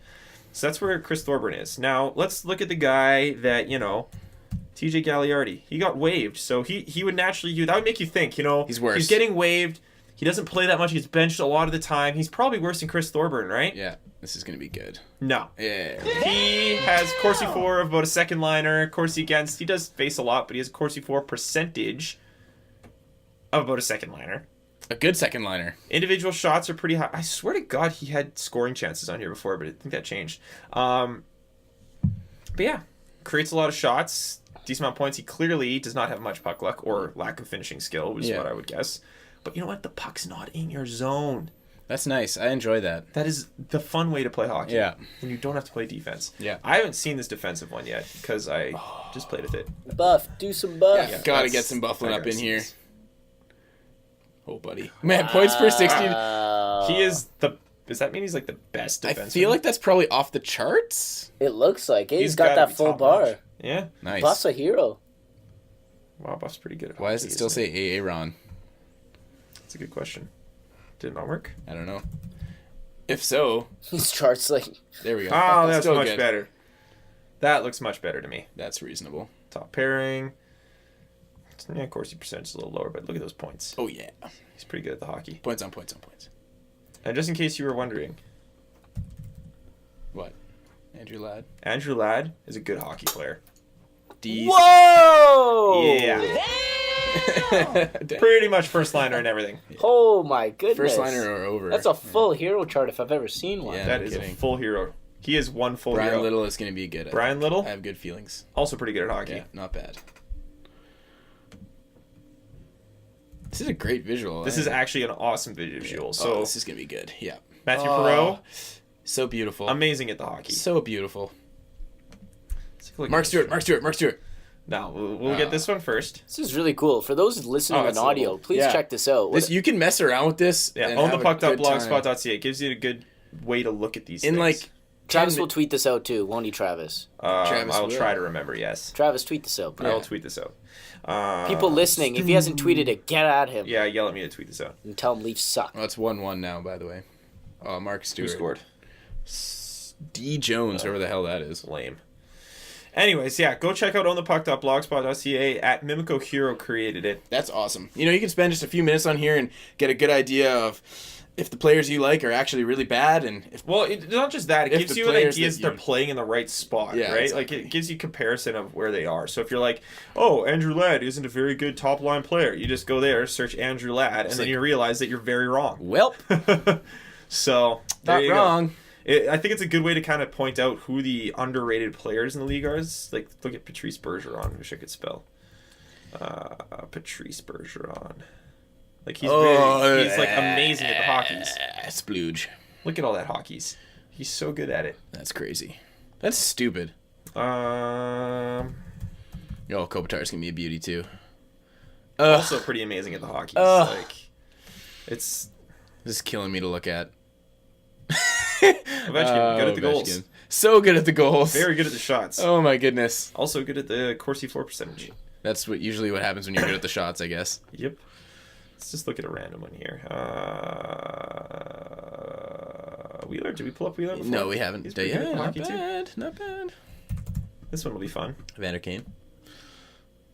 Speaker 1: So that's where Chris Thorburn is. Now, let's look at the guy that, TJ Gagliardi. He got waived, so he would naturally that would make you think,
Speaker 2: He's worse.
Speaker 1: He's getting waived. He doesn't play that much. He's benched a lot of the time. He's probably worse than Chris Thorburn, right?
Speaker 2: Yeah, this is going to be good.
Speaker 1: No.
Speaker 2: Yeah.
Speaker 1: He has Corsi 4 of about a second liner. Corsi against, he does face a lot, but he has Corsi 4 percentage of about a second liner.
Speaker 2: A good second liner.
Speaker 1: Individual shots are pretty high. I swear to God he had scoring chances on here before, but I think that changed. But yeah, creates a lot of shots, decent amount of points. He clearly does not have much puck luck or lack of finishing skill, which is what I would guess. But you know what? The puck's not in your zone.
Speaker 2: That's nice. I enjoy that.
Speaker 1: That is the fun way to play hockey.
Speaker 2: Yeah.
Speaker 1: And you don't have to play defense.
Speaker 2: Yeah.
Speaker 1: I haven't seen this defensive one yet because I just played with it.
Speaker 3: Buff. Do some buff.
Speaker 2: Yeah, gotta
Speaker 1: that's
Speaker 2: get some buffling up in here.
Speaker 1: digress.
Speaker 2: Oh, buddy. Man, points per 60.
Speaker 1: He is the... Does that mean he's like the best defenseman?
Speaker 2: I feel like that's probably off the charts.
Speaker 3: It looks like it.
Speaker 1: He's
Speaker 3: He's got
Speaker 1: gotta
Speaker 3: that
Speaker 1: be
Speaker 3: full
Speaker 1: top
Speaker 3: bar.
Speaker 1: notch. Yeah.
Speaker 2: Nice.
Speaker 3: Buff's a hero.
Speaker 1: Wow, Buff's pretty good at
Speaker 2: Why does
Speaker 1: hockey,
Speaker 2: it still
Speaker 1: isn't
Speaker 2: say Aaron?
Speaker 1: That's a good question. Did it not work?
Speaker 2: I don't know. If so,
Speaker 3: His charts like
Speaker 2: there we go.
Speaker 1: Oh, that's
Speaker 2: Still
Speaker 1: much
Speaker 2: good.
Speaker 1: better. That looks much better to me.
Speaker 2: That's reasonable.
Speaker 1: Top pairing. Yeah, of course, the percentage is a little lower, but look at those points.
Speaker 2: Oh, yeah.
Speaker 1: He's pretty good at the hockey.
Speaker 2: Points on points on points.
Speaker 1: And just in case you were wondering,
Speaker 2: What? Andrew Ladd?
Speaker 1: Andrew Ladd is a good hockey player.
Speaker 3: Whoa!
Speaker 1: Yeah.
Speaker 2: Damn.
Speaker 1: Pretty much first liner and everything.
Speaker 3: Oh my goodness.
Speaker 2: First liner or over.
Speaker 3: That's a full hero chart if I've ever seen one.
Speaker 2: Yeah.
Speaker 1: That
Speaker 2: no
Speaker 1: is
Speaker 2: kidding.
Speaker 1: a full hero. He is one full
Speaker 2: Brian
Speaker 1: hero.
Speaker 2: Little is going to be good.
Speaker 1: Brian Little,
Speaker 2: I have good feelings.
Speaker 1: also pretty good at hockey.
Speaker 2: Yeah, not bad. This is a great visual.
Speaker 1: This is actually an awesome visual. So
Speaker 2: this is going to be good. Yeah.
Speaker 1: Matthew
Speaker 2: Oh,
Speaker 1: Perreault,
Speaker 2: So beautiful.
Speaker 1: amazing at the hockey.
Speaker 2: So beautiful.
Speaker 1: Let's take a look
Speaker 2: Mark
Speaker 1: at
Speaker 2: Stewart,
Speaker 1: this.
Speaker 2: Mark Stewart.
Speaker 1: Now we'll get this one first.
Speaker 3: This is really cool. For those listening
Speaker 1: Oh,
Speaker 3: on
Speaker 1: it's a
Speaker 3: audio,
Speaker 1: little-
Speaker 3: please
Speaker 2: yeah.
Speaker 3: check this out.
Speaker 2: This you can mess around with this.
Speaker 1: Yeah,
Speaker 2: and
Speaker 1: own
Speaker 2: have
Speaker 1: the
Speaker 2: a good time.
Speaker 1: puck.blogspot.ca. It gives you a good way to look at these
Speaker 2: In
Speaker 1: things.
Speaker 2: like
Speaker 3: Travis
Speaker 2: 10
Speaker 3: will tweet this out too, won't he, Travis?
Speaker 2: Travis
Speaker 1: I will
Speaker 2: will.
Speaker 1: try to remember. Yes,
Speaker 3: Travis, tweet this out.
Speaker 1: I will tweet this out.
Speaker 3: People listening, if he hasn't tweeted it, get at him
Speaker 1: Yeah, yell at me to tweet this out.
Speaker 3: and tell him Leafs suck.
Speaker 2: Oh, it's 1-1 now, by the way. Oh, Mark
Speaker 1: Who
Speaker 2: Stewart.
Speaker 1: scored?
Speaker 2: D. Jones, whoever the hell that is.
Speaker 1: Lame. Anyways, yeah, go check out onthepuck.blogspot.ca. At Mimico Hero created it.
Speaker 2: That's awesome. You know, you can spend just a few minutes on here and get a good idea of if the players you like are actually really bad, and if
Speaker 1: Well, it's not just that. It
Speaker 2: If
Speaker 1: gives
Speaker 2: the
Speaker 1: you an
Speaker 2: players
Speaker 1: idea
Speaker 2: that
Speaker 1: that they're
Speaker 2: you-
Speaker 1: playing in the right spot,
Speaker 2: Yeah,
Speaker 1: right?
Speaker 2: exactly.
Speaker 1: Like, it gives you comparison of where they are. So if you're like, oh, Andrew Ladd isn't a very good top-line player, you just go there, search Andrew Ladd, and then
Speaker 2: like-
Speaker 1: you realize that you're very wrong.
Speaker 2: welp,
Speaker 1: So, there
Speaker 2: not
Speaker 1: you go.
Speaker 2: wrong.
Speaker 1: I think it's a good way to kind of point out who the underrated players in the league are. Like, look at Patrice Bergeron. Wish I could spell. Patrice Bergeron. Like, he's like amazing at the hockeys.
Speaker 2: Splooge.
Speaker 1: Look at all that hockeys. He's so good at it.
Speaker 2: That's crazy. That's stupid.
Speaker 1: Also
Speaker 2: Kopitar's gonna be a beauty too.
Speaker 1: pretty amazing at the hockeys.
Speaker 2: Ugh.
Speaker 1: Like, it's
Speaker 2: This is killing me to look at.
Speaker 1: Ovechkin, good at the goals.
Speaker 2: Ovechkin. So good at the goals.
Speaker 1: Very good at the shots.
Speaker 2: Oh my goodness.
Speaker 1: Also good at the Corsi 4 percentage.
Speaker 2: That's usually what happens when you're good at the shots, I guess.
Speaker 1: Yep. Let's just look at a random one here. Wheeler, did we pull up Wheeler before?
Speaker 2: No, we haven't.
Speaker 1: He's pretty good at
Speaker 2: Yeah, not
Speaker 1: hockey too.
Speaker 2: bad. Not bad.
Speaker 1: This one will be fun.
Speaker 2: Vander Kane.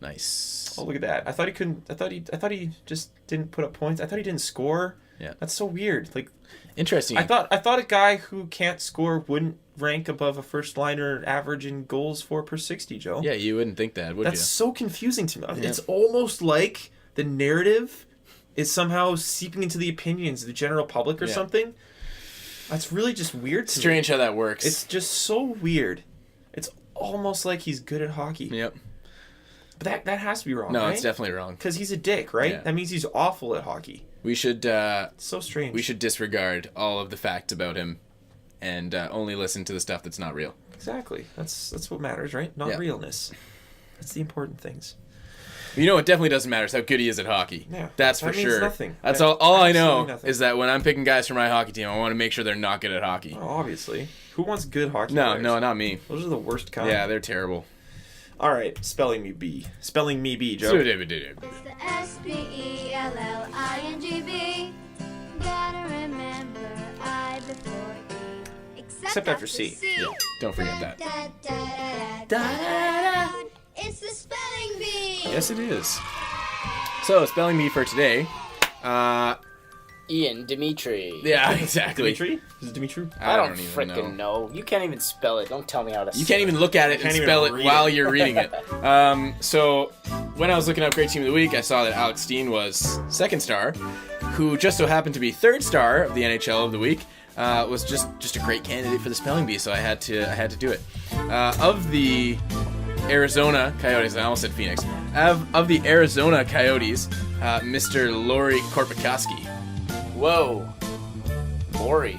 Speaker 2: Nice.
Speaker 1: Oh, look at that. I thought he couldn't. I thought he just didn't put up points. I thought he didn't score.
Speaker 2: Yeah.
Speaker 1: That's so weird. Like,
Speaker 2: Interesting.
Speaker 1: I thought a guy who can't score wouldn't rank above a first liner average in goals for per 60, Joe.
Speaker 2: Yeah, you wouldn't think that, would
Speaker 1: That's
Speaker 2: you?
Speaker 1: so confusing to me.
Speaker 2: Yeah.
Speaker 1: It's almost like the narrative is somehow seeping into the opinions of the general public or
Speaker 2: Yeah.
Speaker 1: something. That's really just weird to me.
Speaker 2: Strange how that works.
Speaker 1: It's just so weird. It's almost like he's good at hockey.
Speaker 2: Yep.
Speaker 1: But that has to be wrong,
Speaker 2: No,
Speaker 1: right?
Speaker 2: it's definitely wrong.
Speaker 1: Because he's a dick, right?
Speaker 2: Yeah.
Speaker 1: That means he's awful at hockey.
Speaker 2: We should
Speaker 1: So strange.
Speaker 2: we should disregard all of the facts about him and only listen to the stuff that's not real.
Speaker 1: Exactly. That's what matters, right? Not
Speaker 2: Yeah.
Speaker 1: realness. That's the important things.
Speaker 2: You know what definitely doesn't matter is how good he is at hockey.
Speaker 1: Yeah,
Speaker 2: That's
Speaker 1: that
Speaker 2: for
Speaker 1: means
Speaker 2: sure.
Speaker 1: nothing.
Speaker 2: That's
Speaker 1: That-
Speaker 2: all I know
Speaker 1: absolutely nothing.
Speaker 2: is that when I'm picking guys for my hockey team, I want to make sure they're not good at hockey.
Speaker 1: Oh, obviously. Who wants good hockey
Speaker 2: No,
Speaker 1: players?
Speaker 2: no, not me.
Speaker 1: Those are the worst kind.
Speaker 2: Yeah, they're terrible.
Speaker 1: All right, spelling me B, Joe.
Speaker 10: It's the SPELLINGB. Gotta remember I before E.
Speaker 1: Except after C.
Speaker 2: Yeah, don't forget that.
Speaker 10: It's the spelling bee.
Speaker 2: Yes, it is. So, spelling bee for today.
Speaker 3: Ian Dimitri.
Speaker 2: Yeah, exactly.
Speaker 1: Dimitri? Is it Dimitri?
Speaker 3: I don't
Speaker 2: even
Speaker 3: freaking know. You can't even spell it. Don't tell me how to
Speaker 2: You
Speaker 3: spell
Speaker 2: can't even look at it and
Speaker 1: Can't even
Speaker 2: spell it
Speaker 1: read
Speaker 2: while
Speaker 1: it.
Speaker 2: you're reading it. So when I was looking up Great Team of the Week, I saw that Alex Steen was second star, who just so happened to be third star of the NHL of the week. Was just a great candidate for the spelling bee, so I had to do it. Of the Arizona Coyotes, I almost said Phoenix. Of the Arizona Coyotes, Mr. Lori Korpikoski.
Speaker 3: Whoa.
Speaker 2: Lori.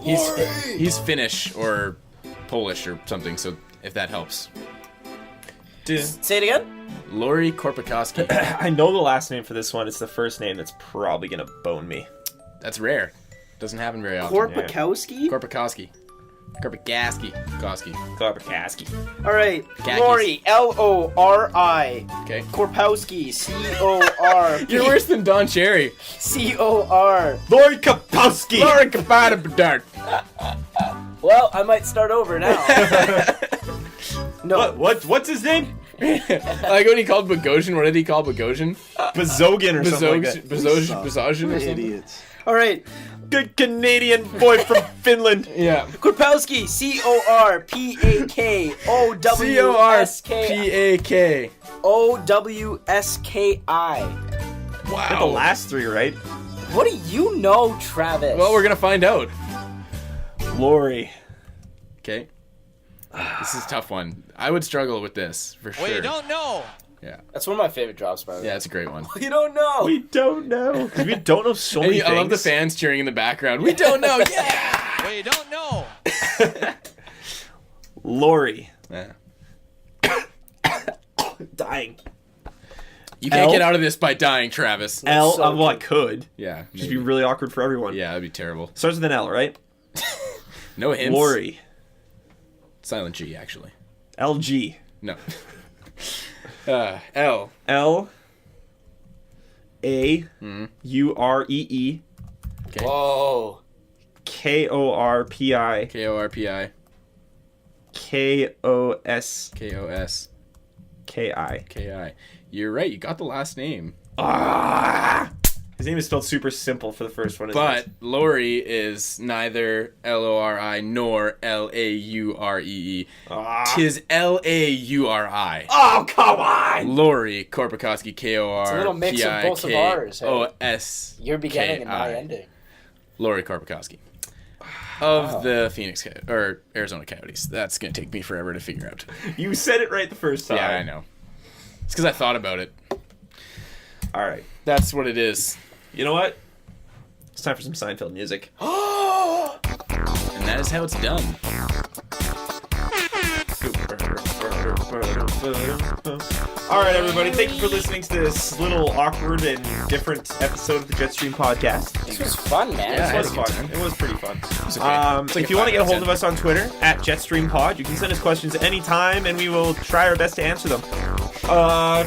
Speaker 2: He's Finnish or Polish or something, so if that helps.
Speaker 3: Say it again?
Speaker 2: Lori Korpikoski.
Speaker 1: I know the last name for this one. It's the first name that's probably gonna bone me.
Speaker 2: That's rare. Doesn't happen very often.
Speaker 3: Korpikowski?
Speaker 2: Korpikoski. Korpikoski.
Speaker 1: Korpikoski.
Speaker 3: All right.
Speaker 2: Khakis.
Speaker 3: Lori, Lori.
Speaker 2: Okay.
Speaker 3: Korpowski, C-O-R.
Speaker 2: You're worse than Don Cherry.
Speaker 3: C-O-R.
Speaker 1: Lori Kapowski.
Speaker 2: Lori Kapowski.
Speaker 3: Well, I might start over now. No.
Speaker 1: What's his name?
Speaker 2: Like when he called Bogosian, what did he call Bogosian?
Speaker 1: Bazogin or something like that.
Speaker 2: Bazosian or something?
Speaker 5: Idiots.
Speaker 3: All right.
Speaker 1: Good Canadian boy from Finland.
Speaker 2: Yeah.
Speaker 3: Korpowski, C-O-R-P-A-K-O-W-S-K.
Speaker 2: C-O-R-P-A-K.
Speaker 3: O-W-S-K-I.
Speaker 1: Got the last three right.
Speaker 3: What do you know, Travis?
Speaker 2: Well, we're gonna find out.
Speaker 1: Lori.
Speaker 2: Okay. This is a tough one. I would struggle with this for sure.
Speaker 8: Well, you don't know.
Speaker 2: Yeah.
Speaker 3: That's one of my favorite drops, by the way.
Speaker 2: Yeah, it's a great one.
Speaker 3: You don't know.
Speaker 1: We don't know. We don't know so
Speaker 2: And
Speaker 1: many
Speaker 2: I love the
Speaker 1: things.
Speaker 2: fans cheering in the background. We don't know. Yeah.
Speaker 8: Well, you don't know.
Speaker 1: Lori.
Speaker 2: Yeah.
Speaker 1: Dying.
Speaker 2: You can't
Speaker 1: L?
Speaker 2: get out of this by dying, Travis.
Speaker 1: L.
Speaker 3: so
Speaker 1: Well, I could.
Speaker 2: Yeah.
Speaker 1: Just be really awkward for everyone.
Speaker 2: Yeah, that'd be terrible.
Speaker 1: Starts with an L, right?
Speaker 2: No hints.
Speaker 1: Lori.
Speaker 2: Silent G, actually.
Speaker 1: LG.
Speaker 2: No. L.
Speaker 1: L. A. U-R-E-E.
Speaker 2: Okay.
Speaker 3: Whoa.
Speaker 1: K-O-R-P-I.
Speaker 2: K-O-R-P-I.
Speaker 1: K-O-S.
Speaker 2: K-O-S.
Speaker 1: K-I.
Speaker 2: K-I. You're right. You got the last name.
Speaker 1: Ah! His name is spelled super simple for the first one.
Speaker 2: But Lori is neither L-O-R-I nor L-A-U-R-E-E. Tis L-A-U-R-I.
Speaker 1: Oh, come on!
Speaker 2: Lori Korpikoski, K-O-R-P-I-K-O-S.
Speaker 3: It's a little mix of both of ours, hey? Your beginning and my
Speaker 2: K-I.
Speaker 3: ending.
Speaker 2: Lori Korpikoski. Of the Phoenix or Arizona Coyotes. That's going to take me forever to figure out.
Speaker 1: You said it right the first time.
Speaker 2: Yeah, I know. It's because I thought about it.
Speaker 1: All right.
Speaker 2: That's what it is.
Speaker 1: You know what? It's time for some Seinfeld music.
Speaker 2: And that is how it's done.
Speaker 1: All right, everybody. Thank you for listening to this little awkward and different episode of the JetStream podcast.
Speaker 3: This was fun, man.
Speaker 2: Yeah,
Speaker 1: It was
Speaker 2: I had a good
Speaker 1: fun.
Speaker 2: time.
Speaker 1: It was pretty fun.
Speaker 2: It's okay. It's like
Speaker 1: If you want to get a
Speaker 2: 5 out
Speaker 1: hold of us on Twitter at JetStreamPod, you can send us questions anytime, and we will try our best to answer them. If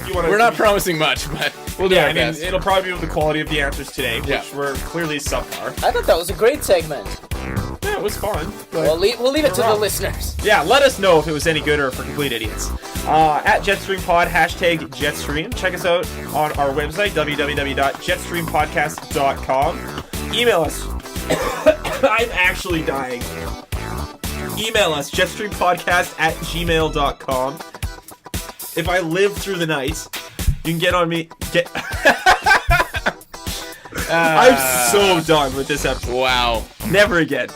Speaker 1: you want to,
Speaker 2: We're not promising much, but we'll do
Speaker 1: Yeah,
Speaker 2: our
Speaker 1: I mean,
Speaker 2: best.
Speaker 1: it'll probably be with the quality of the answers today, which
Speaker 2: Yeah.
Speaker 1: were clearly subpar.
Speaker 3: I thought that was a great segment.
Speaker 1: Yeah, it was fun. But
Speaker 3: We'll leave it to the
Speaker 1: wrong.
Speaker 3: listeners.
Speaker 1: yeah, let us know if it was any good or if we're complete idiots. At JetStreamPod, hashtag JetStream. Check us out on our website, www.jetstreampodcast.com. Email us. I'm actually dying. Email us, jetstreampodcast@gmail.com. If I live through the night, you can get on me. I'm so done with this episode.
Speaker 2: Wow.
Speaker 1: Never again.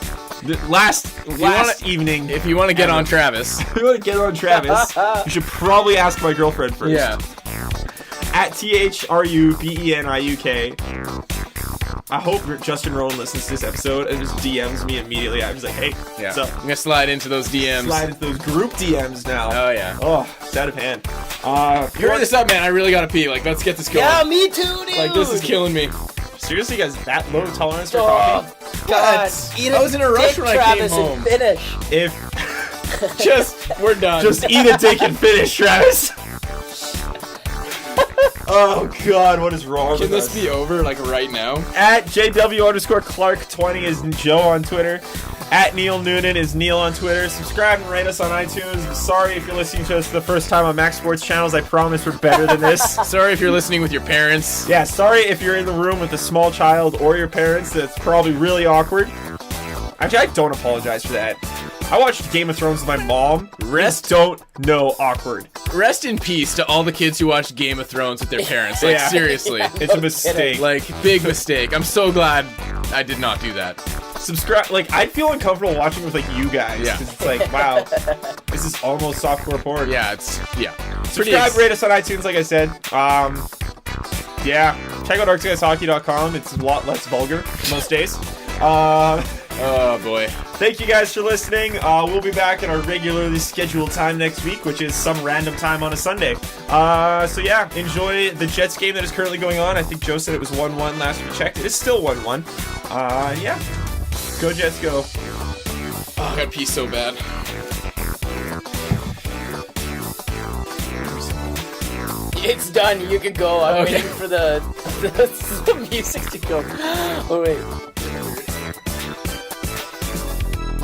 Speaker 1: Last evening.
Speaker 2: If you want to get on Travis.
Speaker 1: If you want to get on Travis, you should probably ask my girlfriend first.
Speaker 2: Yeah.
Speaker 1: At THRUBENIUK. I hope Justin Rowan listens to this episode and just DMs me immediately. I'm just like, hey,
Speaker 2: Yeah.
Speaker 1: what's up?
Speaker 2: I'm gonna slide into those DMs.
Speaker 1: Slide into those group DMs now.
Speaker 2: Oh yeah.
Speaker 1: Oh, it's out of hand.
Speaker 2: Hurry this up, man. I really gotta pee. Like, let's get this going.
Speaker 3: Yeah, me too, dude.
Speaker 2: Like, this is killing me.
Speaker 1: Seriously, guys, that low tolerance for
Speaker 3: Oh,
Speaker 1: coffee?
Speaker 3: God. Eat
Speaker 2: I was in a rush when I came
Speaker 3: Travis,
Speaker 2: home.
Speaker 3: and finish.
Speaker 1: If
Speaker 2: We're done.
Speaker 1: just eat a dick and finish, Travis. Oh God, what is wrong
Speaker 2: Can
Speaker 1: with
Speaker 2: this
Speaker 1: us?
Speaker 2: be over, like, right now?
Speaker 1: At JW_Clark20 is Joe on Twitter. At Neil Noonan is Neil on Twitter. Subscribe and rate us on iTunes. Sorry if you're listening to us for the first time on Max Sports channels. I promise we're better than this.
Speaker 2: Sorry if you're listening with your parents.
Speaker 1: Yeah, sorry if you're in the room with a small child or your parents. That's probably really awkward. Actually, I don't apologize for that. I watched Game of Thrones with my mom. Rest don't know awkward.
Speaker 2: Rest in peace to all the kids who watched Game of Thrones with their parents. Like,
Speaker 1: Yeah.
Speaker 2: seriously.
Speaker 1: It's a mistake.
Speaker 2: Like, big mistake. I'm so glad I did not do that.
Speaker 1: Subscribe. Like, I'd feel uncomfortable watching with like you guys.
Speaker 2: Yeah.
Speaker 1: 'Cause it's like, wow, this is almost softcore porn.
Speaker 2: Yeah, it's
Speaker 1: Subscribe, rate us on iTunes, like I said. Yeah. Check out artsguyshockey.com. It's a lot less vulgar most days.
Speaker 2: Oh boy.
Speaker 1: Thank you guys for listening. We'll be back at our regularly scheduled time next week, which is some random time on a Sunday. So yeah, enjoy the Jets game that is currently going on. I think Joe said it was 1-1 last we checked. It's still 1-1. Yeah. Go Jets, go.
Speaker 2: Oh, I gotta pee so bad.
Speaker 3: It's done. You can go. I'm
Speaker 2: Okay.
Speaker 3: waiting for the music to go. Oh, wait.